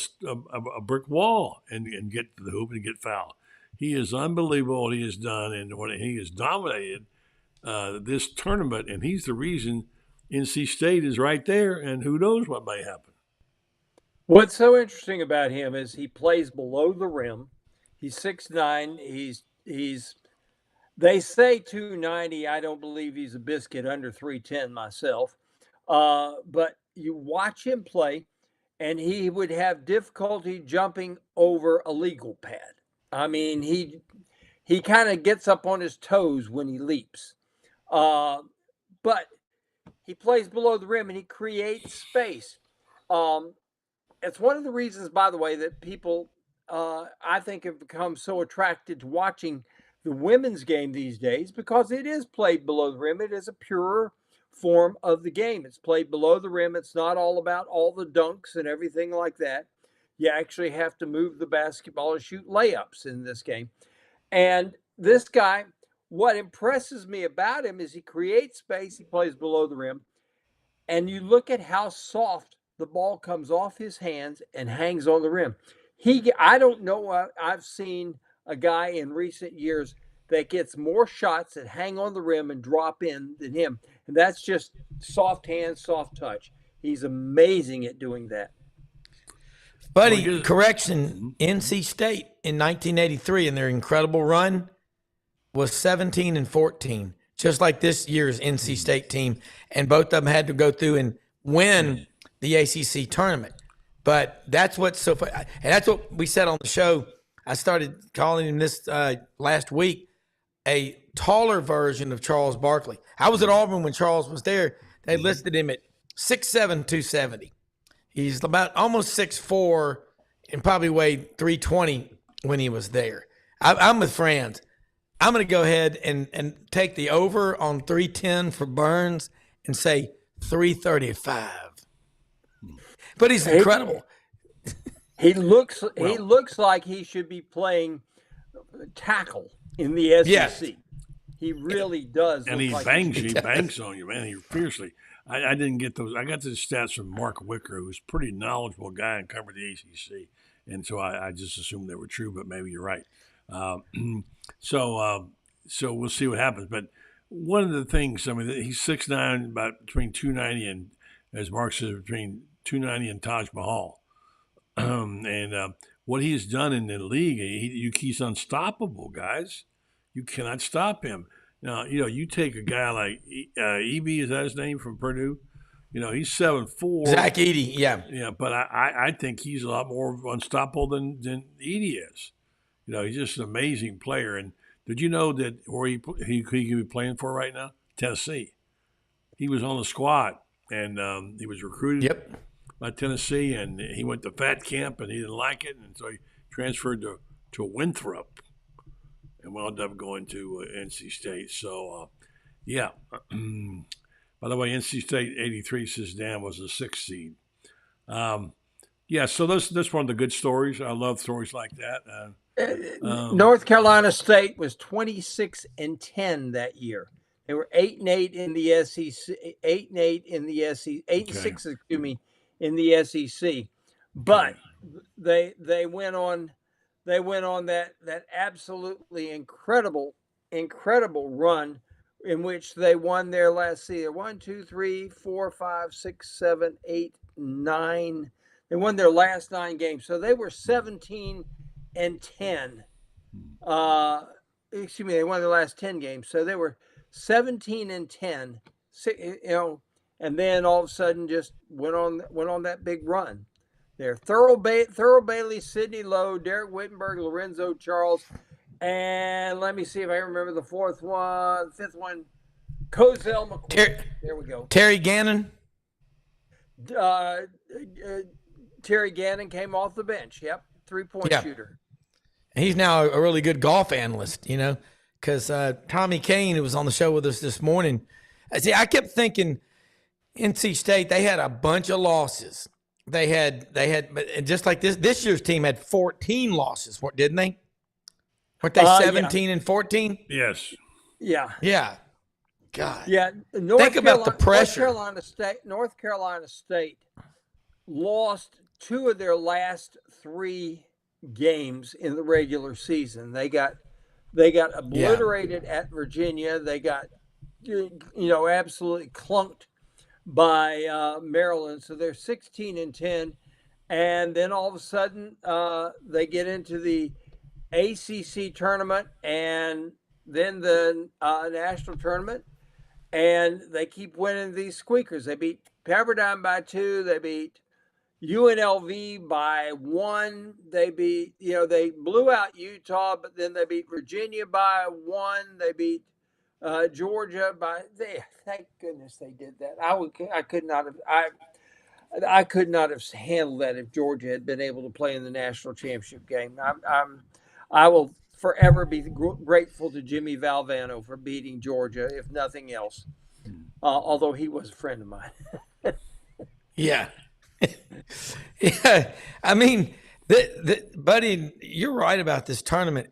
brick wall and get to the hoop and get fouled. He is unbelievable what he has done, and when he has dominated this tournament, and he's the reason NC State is right there, and who knows what may happen. What's so interesting about him is he plays below the rim. He's 6'9". He's they say 290. I don't believe he's a biscuit under 310 myself. But you watch him play, and he would have difficulty jumping over a legal pad. I mean, he kind of gets up on his toes when he leaps. But he plays below the rim, and he creates space. It's one of the reasons, by the way, that people, I think, have become so attracted to watching the women's game these days, because it is played below the rim. It is a purer form of the game. It's played below the rim. It's not all about all the dunks and everything like that. You actually have to move the basketball and shoot layups in this game. And this guy, what impresses me about him is he creates space. He plays below the rim. And you look at how soft the ball comes off his hands and hangs on the rim. I don't know. I've seen a guy in recent years that gets more shots that hang on the rim and drop in than him. And that's just soft hands, soft touch. He's amazing at doing that. Buddy, correction, NC State in 1983 in their incredible run was 17-14, just like this year's NC State team. And both of them had to go through and win the ACC tournament. But that's what's so funny. And that's what we said on the show. I started calling him this last week, a taller version of Charles Barkley. I was at Auburn when Charles was there. They listed him at 6'7", 270. He's about almost 6'4", and probably weighed 320 when he was there. I'm with Franz. I'm going to go ahead and take the over on 310 for Burns and say 335. But he's incredible. He looks like he should be playing tackle in the SEC. Yes. He really does. And he bangs on you, man. He fiercely. I didn't get those. I got the stats from Mark Wicker, who's a pretty knowledgeable guy and covered the ACC. And so I just assumed they were true, but maybe you're right. So we'll see what happens. But one of the things, I mean, he's 6'9", about between 290 and, as Mark says, between 290 and Taj Mahal. And what he's done in the league, he's unstoppable, guys. You cannot stop him. Now, you take a guy like Edey, is that his name, from Purdue? He's 7'4". Zach Edey, yeah. Yeah, but I think he's a lot more unstoppable than Edey is. He's just an amazing player. And did you know that where he could be playing for right now? Tennessee. He was on the squad, and he was recruited by Tennessee, and he went to Fat Camp, and he didn't like it, and so he transferred to Winthrop and wound up going to NC State. So, yeah. By the way, NC State 83 says Dan was a 6th seed. Yeah, so that's one of the good stories. I love stories like that. North Carolina State was 26-10 that year. They were 8-8 in the SEC, 8-8 in the SEC, 8-6, excuse me, in the SEC. But they went on that absolutely incredible run in which they won their last season. 1, 2, 3, 4, 5, 6, 7, 8, 9. They won their last 9 games. So they were 17-10. Excuse me, they won their last 10 games. So they were 17-10. And then all of a sudden just went on that big run. There, Thurl Bailey, Sidney Lowe, Derek Wittenberg, Lorenzo Charles, and let me see if I remember the fifth one, Cozell McCoy. There we go. Terry Gannon. Terry Gannon came off the bench. Yep, 3-point shooter. He's now a really good golf analyst, because Tommy Kane, who was on the show with us this morning, I kept thinking NC State, they had a bunch of losses. They had, just like this year's team had 14 losses, didn't they? Weren't they 17 and 14? Yes. Yeah. Yeah. God. Yeah. Think about the pressure. North Carolina State lost 2 of their last 3 games in the regular season. They got obliterated at Virginia. They got, absolutely clunked by Maryland. So they're 16-10. And then all of a sudden they get into the ACC tournament and then the national tournament. And they keep winning these squeakers. They beat Pepperdine by 2. They beat UNLV by 1. They beat, they blew out Utah, but then they beat Virginia by 1. They beat Georgia by. Thank goodness they did that. I could not have handled that if Georgia had been able to play in the national championship game. I will forever be grateful to Jimmy Valvano for beating Georgia, if nothing else. Although he was a friend of mine. Yeah. Yeah. I mean, buddy, you're right about this tournament.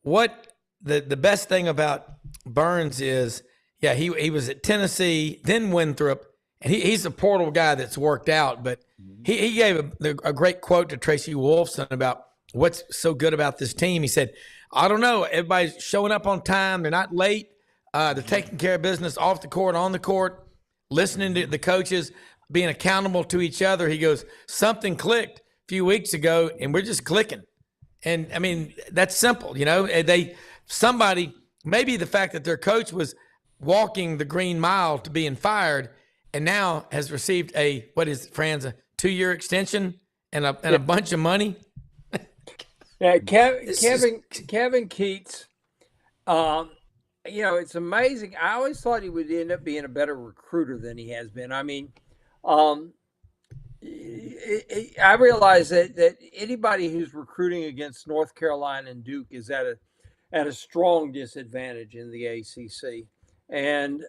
What the best thing about Burns is, he was at Tennessee, then Winthrop, and he's a portal guy that's worked out, but he gave a great quote to Tracy Wolfson about what's so good about this team. He said, I don't know, everybody's showing up on time, they're not late, they're taking care of business off the court, on the court, listening to the coaches, being accountable to each other. He goes, something clicked a few weeks ago, and we're just clicking. And, I mean, that's simple, somebody, maybe the fact that their coach was walking the green mile to being fired and now has received Franz, a 2-year extension and a bunch of money. Yeah, Kevin Keats, it's amazing. I always thought he would end up being a better recruiter than he has been. I mean, I realize that anybody who's recruiting against North Carolina and Duke is at a strong disadvantage in the ACC, and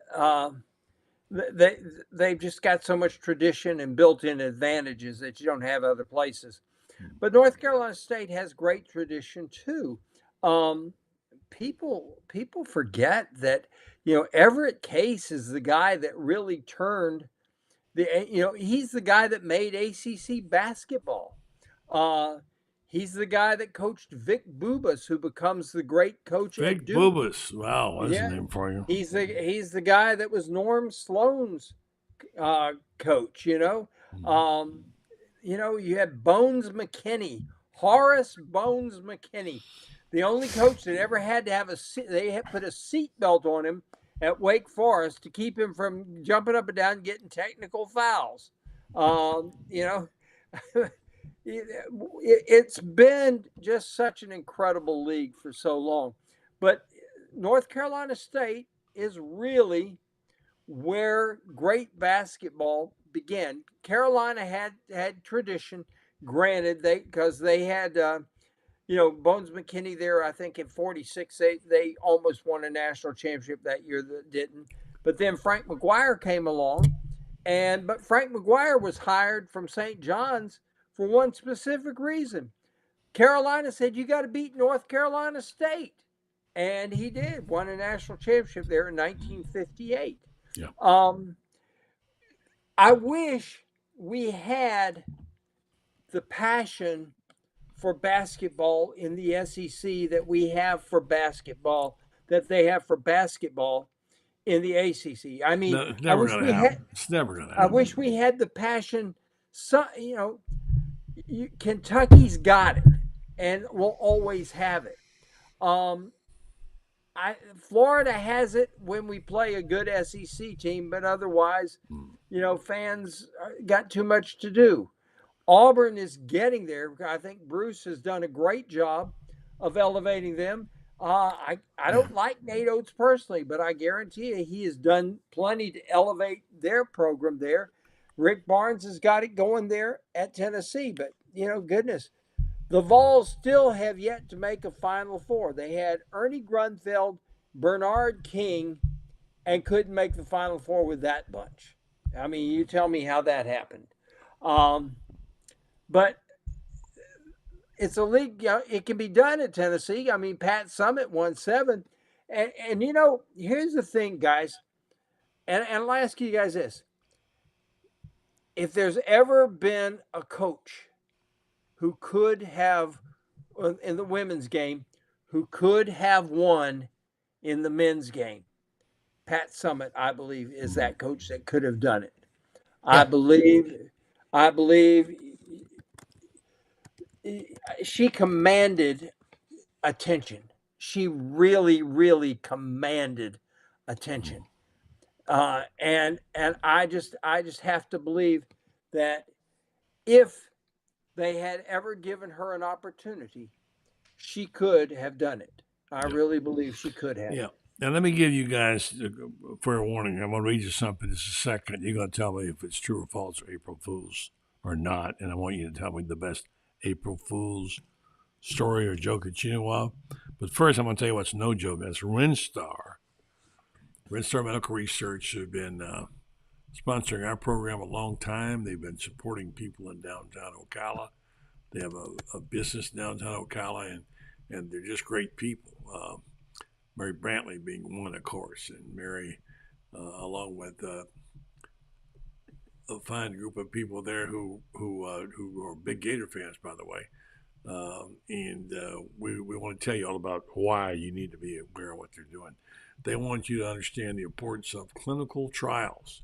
they've just got so much tradition and built-in advantages that you don't have other places. But North Carolina State has great tradition too. People forget that Everett Case is the guy that really turned he's the guy that made ACC basketball. He's the guy that coached Vic Bubas, who becomes the great coach at Duke. Vic Bubas, wow, that's a name for you. He's the guy that was Norm Sloan's coach. You had Bones McKinney, Horace Bones McKinney, the only coach that ever had to have they had put a seatbelt on him at Wake Forest to keep him from jumping up and down and getting technical fouls. It's been just such an incredible league for so long. But North Carolina State is really where great basketball began. Carolina had tradition, granted, because they had Bones McKinney there. I think in '46 they almost won a national championship that year that didn't. But then Frank McGuire came along, but Frank McGuire was hired from St. John's for one specific reason. Carolina said, you got to beat North Carolina State. and he did won a national championship there in 1958. Yeah. I wish we had the passion for basketball in the SEC that we have for basketball, that they have for basketball in the ACC. I mean, No, it's never going to happen. It's never going to happen. I wish we had the passion. So, Kentucky's got it and will always have it. Florida has it when we play a good SEC team, but otherwise, fans got too much to do. Auburn is getting there. I think Bruce has done a great job of elevating them. I don't like Nate Oats personally, but I guarantee you he has done plenty to elevate their program there. Rick Barnes has got it going there at Tennessee, but goodness, the Vols still have yet to make a Final Four. They had Ernie Grunfeld, Bernard King, and couldn't make the Final Four with that bunch. I mean, you tell me how that happened. But it's a league, it can be done at Tennessee. I mean, Pat Summitt won 7. And here's the thing, guys, and I'll ask you guys this. If there's ever been a coach who could have, in the women's game, who could have won in the men's game, Pat Summitt, I believe, is that coach that could have done it. I believe she commanded attention. She really, really commanded attention. And I just have to believe that if they had ever given her an opportunity, she could have done it. I really believe she could have. Yeah. Now, let me give you guys a fair warning. I'm going to read you something just a second. You're going to tell me if it's true or false or April Fool's or not. And I want you to tell me the best April Fool's story or joke that you know of. But first, I'm going to tell you what's no joke. That's WinStar. WinStar Medical Research have been sponsoring our program a long time. They've been supporting people in downtown Ocala. They have a business downtown Ocala, and they're just great people. Mary Brantley being one, of course, and Mary, along with a fine group of people there who are big Gator fans, by the way. And we want to tell you all about why you need to be aware of what they're doing. They want you to understand the importance of clinical trials.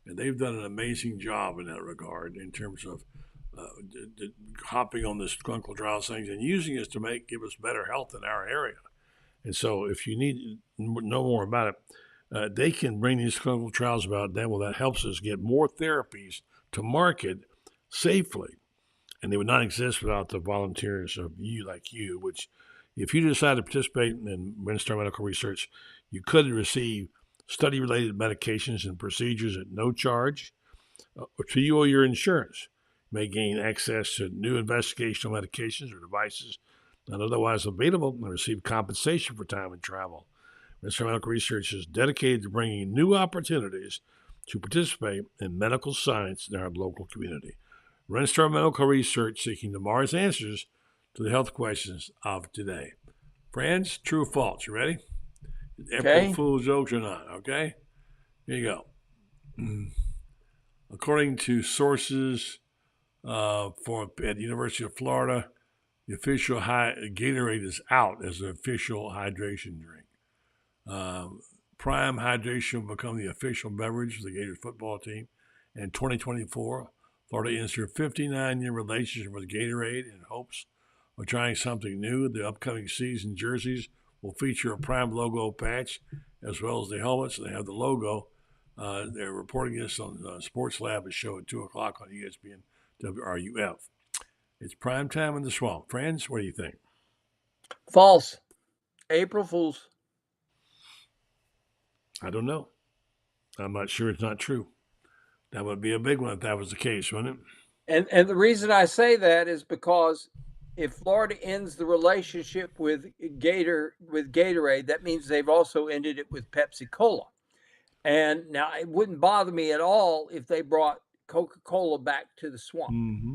And they've done an amazing job in that regard in terms of hopping on this clinical trials things and using it to give us better health in our area. And so if you need to know more about it, they can bring these clinical trials about. That helps us get more therapies to market safely. And they would not exist without the volunteers of you, which if you decide to participate in WinStar Medical Research, you could receive study-related medications and procedures at no charge to you or your insurance. You may gain access to new investigational medications or devices not otherwise available and receive compensation for time and travel. WinStar Medical Research is dedicated to bringing new opportunities to participate in medical science in our local community. WinStar Medical Research seeking tomorrow's answers to the health questions of today. Friends, true or false? You ready? April Fool's jokes or not, okay? Here you go. According to sources at the University of Florida, the official Gatorade is out as an official hydration drink. Prime Hydration will become the official beverage of the Gators football team. In 2024, Florida ends their 59-year relationship with Gatorade in hopes of trying something new. The upcoming season jerseys will feature a Prime logo patch as well as the helmets. They have the logo. They're reporting this on Sports Lab, a show at 2 o'clock on ESPN WRUF. It's prime time in the swamp. Friends, what do you think? False. April Fool's. I don't know. I'm not sure it's not true. That would be a big one if that was the case, wouldn't it? And the reason I say that is because if Florida ends the relationship with Gatorade, that means they've also ended it with Pepsi-Cola. And now it wouldn't bother me at all if they brought Coca-Cola back to the swamp. Mm-hmm.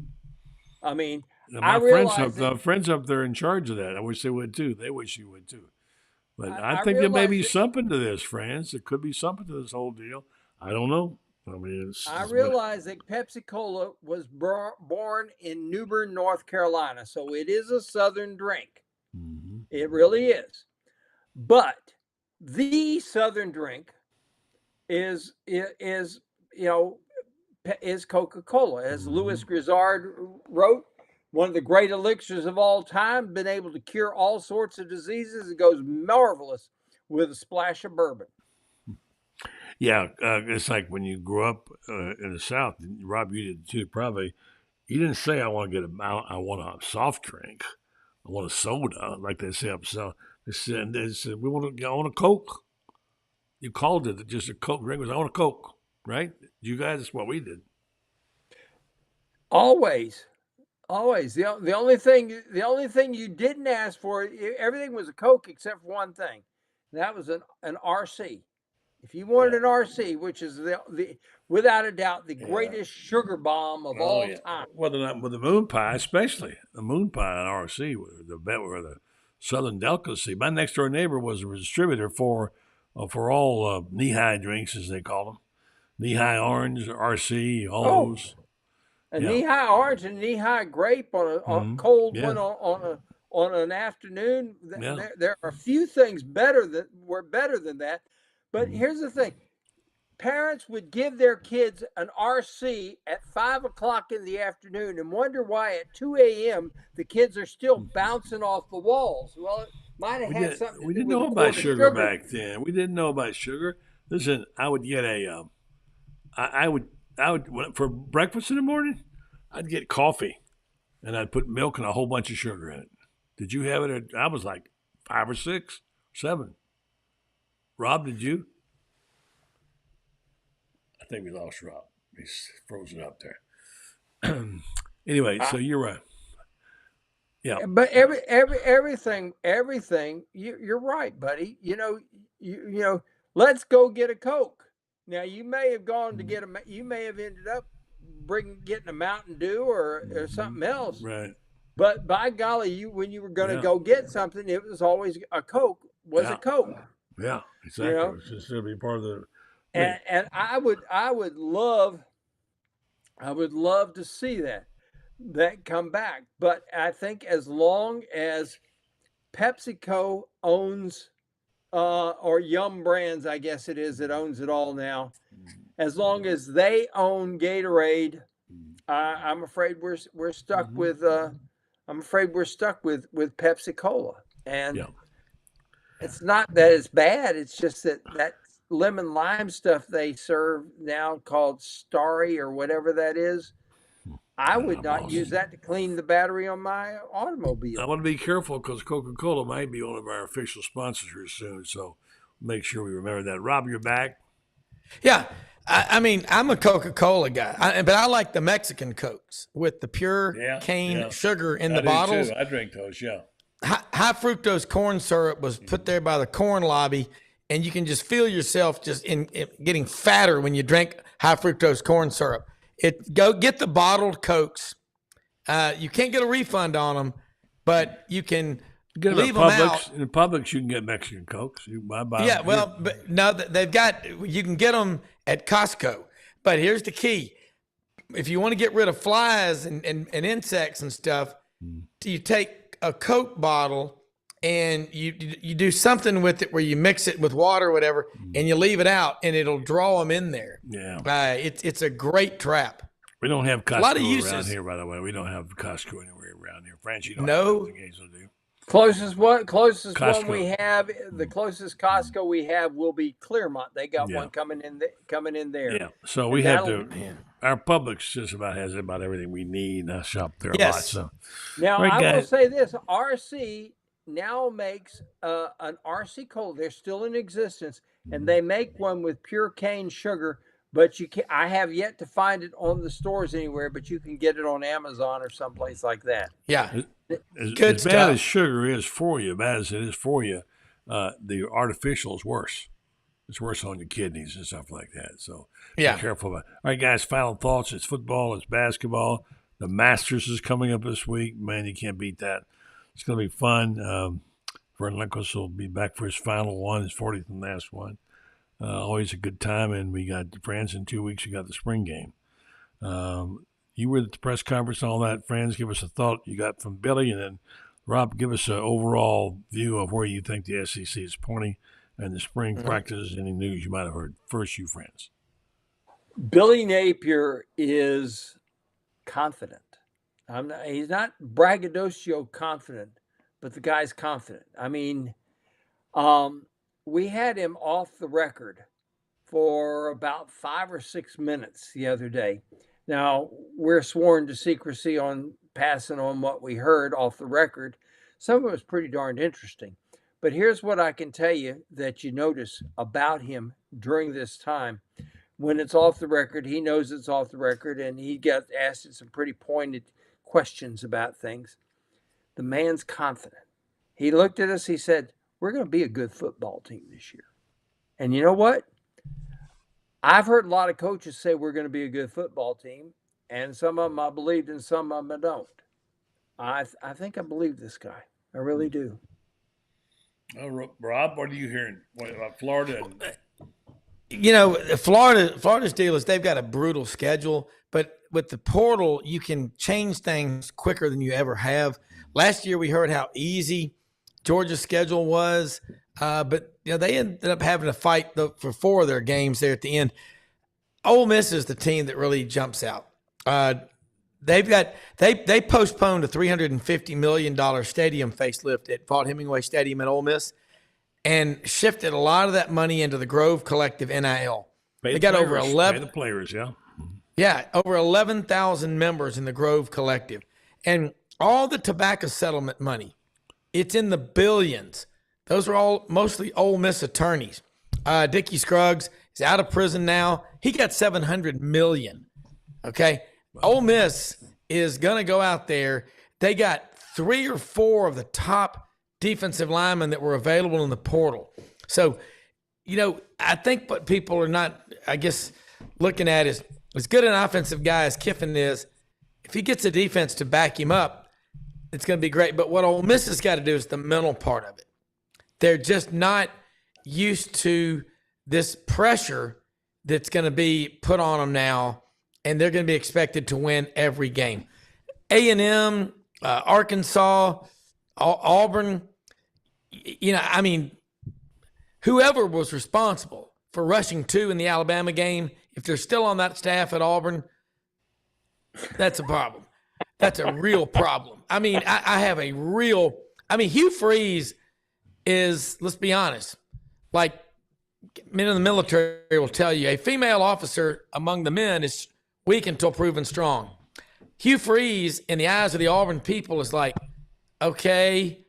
I mean, my friends up there in charge of that. I wish they would too. They wish you would too. But I think there may be something to this, Franz. There could be something to this whole deal. I don't know. I mean, I realize that Pepsi Cola was born in New Bern, North Carolina, so it is a Southern drink. Mm-hmm. It really is. But the Southern drink is Coca-Cola. As Louis Grizzard wrote, one of the great elixirs of all time, been able to cure all sorts of diseases. It goes marvelous with a splash of bourbon. Yeah, it's like when you grew up in the South, Rob, you did too, probably. You didn't say, I want a soft drink. I want a soda, like they say up south. They said, I want a Coke. You called it just a Coke drink. I want a Coke, right? You guys, that's what we did. Always. The only thing you didn't ask for, everything was a Coke except for one thing. And that was an RC. If you wanted an RC, which is the without a doubt the greatest sugar bomb of all time. Well, with the moon pie, especially the moon pie and RC, the Southern delicacy. My next door neighbor was a distributor for all knee-high drinks, as they call them, knee-high orange, RC, all those. A knee-high orange and knee-high grape on a cold one on an afternoon. There are a few things better than that. But here's the thing. Parents would give their kids an RC at 5 o'clock in the afternoon and wonder why at 2 a.m. the kids are still bouncing off the walls. Well, it might have had something to do with we didn't know about sugar back then. We didn't know about sugar. Listen, I would get I would for breakfast in the morning, I'd get coffee and I'd put milk and a whole bunch of sugar in it. Did you have it? I was like 5 or 6, 7. Rob, did you? I think we lost Rob. He's frozen up there. Anyway, so you're right. Yeah. But everything. You're right, buddy. You know. Let's go get a Coke. Now you may have gone to get you may have ended up getting a Mountain Dew or something else. Right. But by golly, when you were going to go get something, it was always a Coke. A Coke. Yeah, exactly. It's just going to be part of the. And I would love to see that come back. But I think as long as PepsiCo owns or Yum Brands, I guess it is that owns it all now, as long as they own Gatorade, I'm afraid we're stuck with with Pepsi Cola. And it's not that it's bad. It's just that lemon lime stuff they serve now called Starry or whatever that is. I would not use that to clean the battery on my automobile. I want to be careful because Coca-Cola might be one of our official sponsors here soon. So make sure we remember that. Rob, you're back. Yeah. I mean, I'm a Coca-Cola guy, but I like the Mexican Cokes with the pure cane sugar in the bottles. Too. I drink those, High fructose corn syrup was put there by the corn lobby, and you can just feel yourself just in getting fatter when you drink high fructose corn syrup. Go get the bottled Cokes. You can't get a refund on them, but you can leave them out. In Publix, you can get Mexican Cokes. You buy them. But no, you can get them at Costco. But here's the key. If you want to get rid of flies and insects and stuff, you take a Coke bottle and you do something with it where you mix it with water or whatever, and you leave it out, and it'll draw them in there. Yeah, it's a great trap. We don't have Costco around here, by the way. We don't have Costco anywhere around here. France, you don't have anything to do. Closest one we have, the closest Costco we have will be Clearmont. They got one coming in there. Yeah, so we have to. Our Publix just has about everything we need. I shop there a lot. So now I will say this: RC now makes an RC Cola. They're still in existence, and they make one with pure cane sugar. But you can I have yet to find it on the stores anywhere, but you can get it on Amazon or someplace like that. Yeah. As bad as sugar is for you, the artificial is worse. It's worse on your kidneys and stuff like that. So be careful about it. All right, guys, final thoughts. It's football, it's basketball. The Masters is coming up this week. Man, you can't beat that. It's going to be fun. Fern will be back for his final one, his 40th and last one. Always a good time, and we got Franz in 2 weeks. You got the spring game. You were at the press conference and all that. Franz, give us a thought you got from Billy, and then Rob, give us an overall view of where you think the SEC is pointing and the spring practices. Any news you might have heard. First, you, Franz. Billy Napier is confident. He's not braggadocio confident, but the guy's confident. I mean, we had him off the record for about 5 or 6 minutes the other day. Now, we're sworn to secrecy on passing on what we heard off the record. Some of it was pretty darn interesting. But here's what I can tell you that you notice about him during this time. When it's off the record, he knows it's off the record, and he gets asked some pretty pointed questions about things. The man's confident. He looked at us, he said, we're going to be a good football team this year. And you know what? I've heard a lot of coaches say we're going to be a good football team, and some of them I believed and some of them I don't. I think I believe this guy. I really do. Rob, what are you hearing about Florida? Florida's deal is they've got a brutal schedule, but with the portal, you can change things quicker than you ever have. Last year, we heard how easy Georgia's schedule was, but they ended up having to fight for 4 of their games there at the end. Ole Miss is the team that really jumps out. They postponed a $350 million stadium facelift at Vaught-Hemingway Stadium at Ole Miss and shifted a lot of that money into the Grove Collective NIL. They got over 11 the players, yeah. Yeah, over 11,000 members in the Grove Collective. And all the tobacco settlement money, it's in the billions. Those are all mostly Ole Miss attorneys. Dickie Scruggs is out of prison now. He got $700 million. Okay? Ole Miss is going to go out there. They got 3 or 4 of the top defensive linemen that were available in the portal. So, I think what people are not, looking at is as good an offensive guy as Kiffin is. If he gets a defense to back him up, it's going to be great. But what Ole Miss has got to do is the mental part of it. They're just not used to this pressure that's going to be put on them now, and they're going to be expected to win every game. A&M, Arkansas, Auburn, whoever was responsible for rushing 2 in the Alabama game, if they're still on that staff at Auburn, that's a problem. That's a real problem. I have a real – Hugh Freeze is, let's be honest, like men in the military will tell you, a female officer among the men is weak until proven strong. Hugh Freeze, in the eyes of the Auburn people, is like, okay,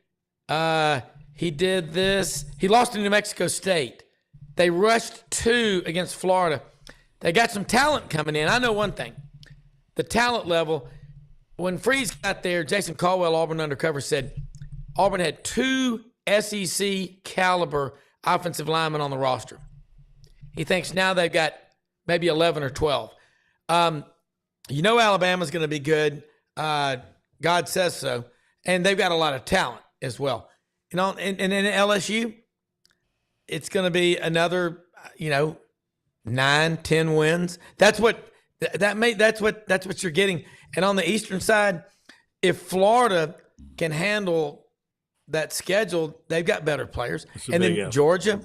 he did this. He lost to New Mexico State. They rushed 2 against Florida. They got some talent coming in. I know one thing. The talent level, when Freeze got there, Jason Caldwell, Auburn Undercover, said Auburn had 2 SEC caliber offensive linemen on the roster. He thinks now they've got maybe 11 or 12. Alabama's going to be good. God says so. And they've got a lot of talent as well. And in LSU, it's going to be another, 9-10 wins. That's what you're getting. And on the Eastern side, if Florida can handle that schedule, they've got better players. And then Georgia's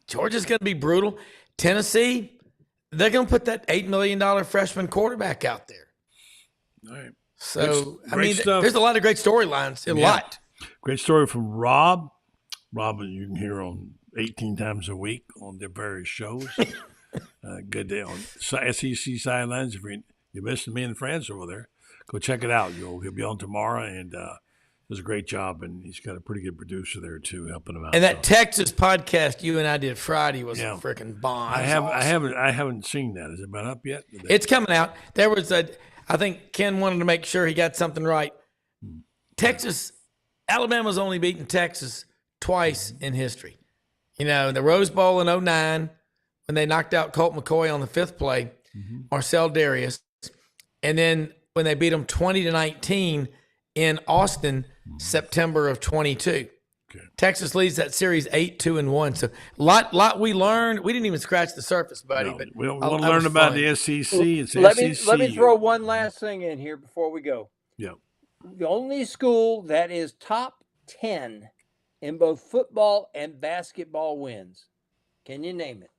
going to be brutal. Tennessee, they're going to put that $8 million freshman quarterback out there. All right. So, there's a lot of great storylines. A lot. Great story from Rob. Rob, you can hear on 18 times a week on their various shows. Good day on SEC sidelines. If you're missing me and friends over there, go check it out. He'll be on tomorrow, and does a great job. And he's got a pretty good producer there too, helping him out. And that Texas podcast you and I did Friday was a freaking bomb. I haven't seen that. Has it been up yet? It's coming out. There was I think Ken wanted to make sure he got something right. Alabama's only beaten Texas twice in history. The Rose Bowl in 2009 when they knocked out Colt McCoy on the 5th play, Marcel Darius, and then when they beat them 20-19 in Austin, September of 22. Okay. Texas leads that series 8-2-1. So lot we learned. We didn't even scratch the surface, buddy. No, but we want to learn about the SEC. It's let SEC. me throw one last thing in here before we go. Yeah. The only school that is top 10 in both football and basketball wins. Can you name it?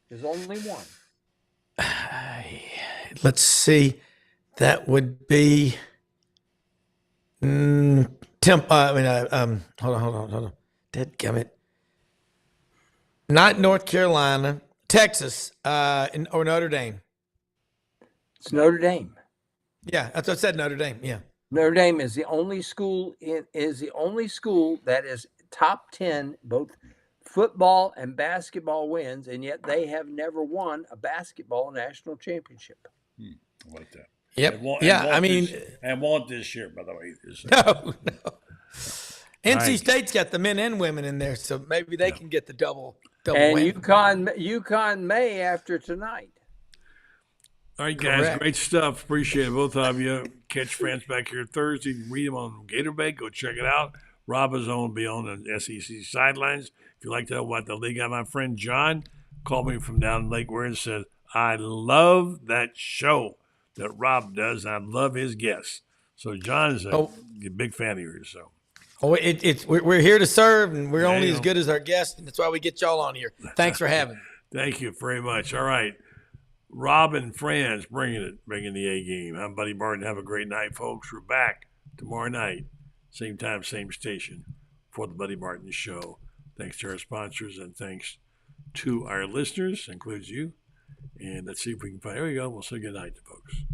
There's only one. Let's see. That would be hold on. Dadgummit. Not North Carolina, Texas, or Notre Dame. It's Notre Dame. Yeah, that's what I said. Notre Dame. Yeah. Notre Dame is the only school. It is the only school that is top 10 both football and basketball wins, and yet they have never won a basketball national championship. I like that. Yep. And won't this year, by the way. No. NC State's got the men and women in there, so maybe they can get the double and win. UConn may after tonight. All right, guys, Correct. Great stuff. Appreciate it, both of you. Catch Franz back here Thursday. You can read him on Gatorbait. Go check it out. Rob is on be on the SEC sidelines. If you like to know about the league, my friend John called me from down in Lake Worth and said, I love that show that Rob does. I love his guests. So John is a big fan of yours. So. We're here to serve, and we're only as good as our guests, and that's why we get y'all on here. Thanks for having me. Thank you very much. All right. Rob and Franz bringing the A game. I'm Buddy Barton. Have a great night, folks. We're back tomorrow night, same time, same station, for the Buddy Barton Show. Thanks to our sponsors and thanks to our listeners, includes you. And let's see if we can find. There we go. We'll say good night to folks.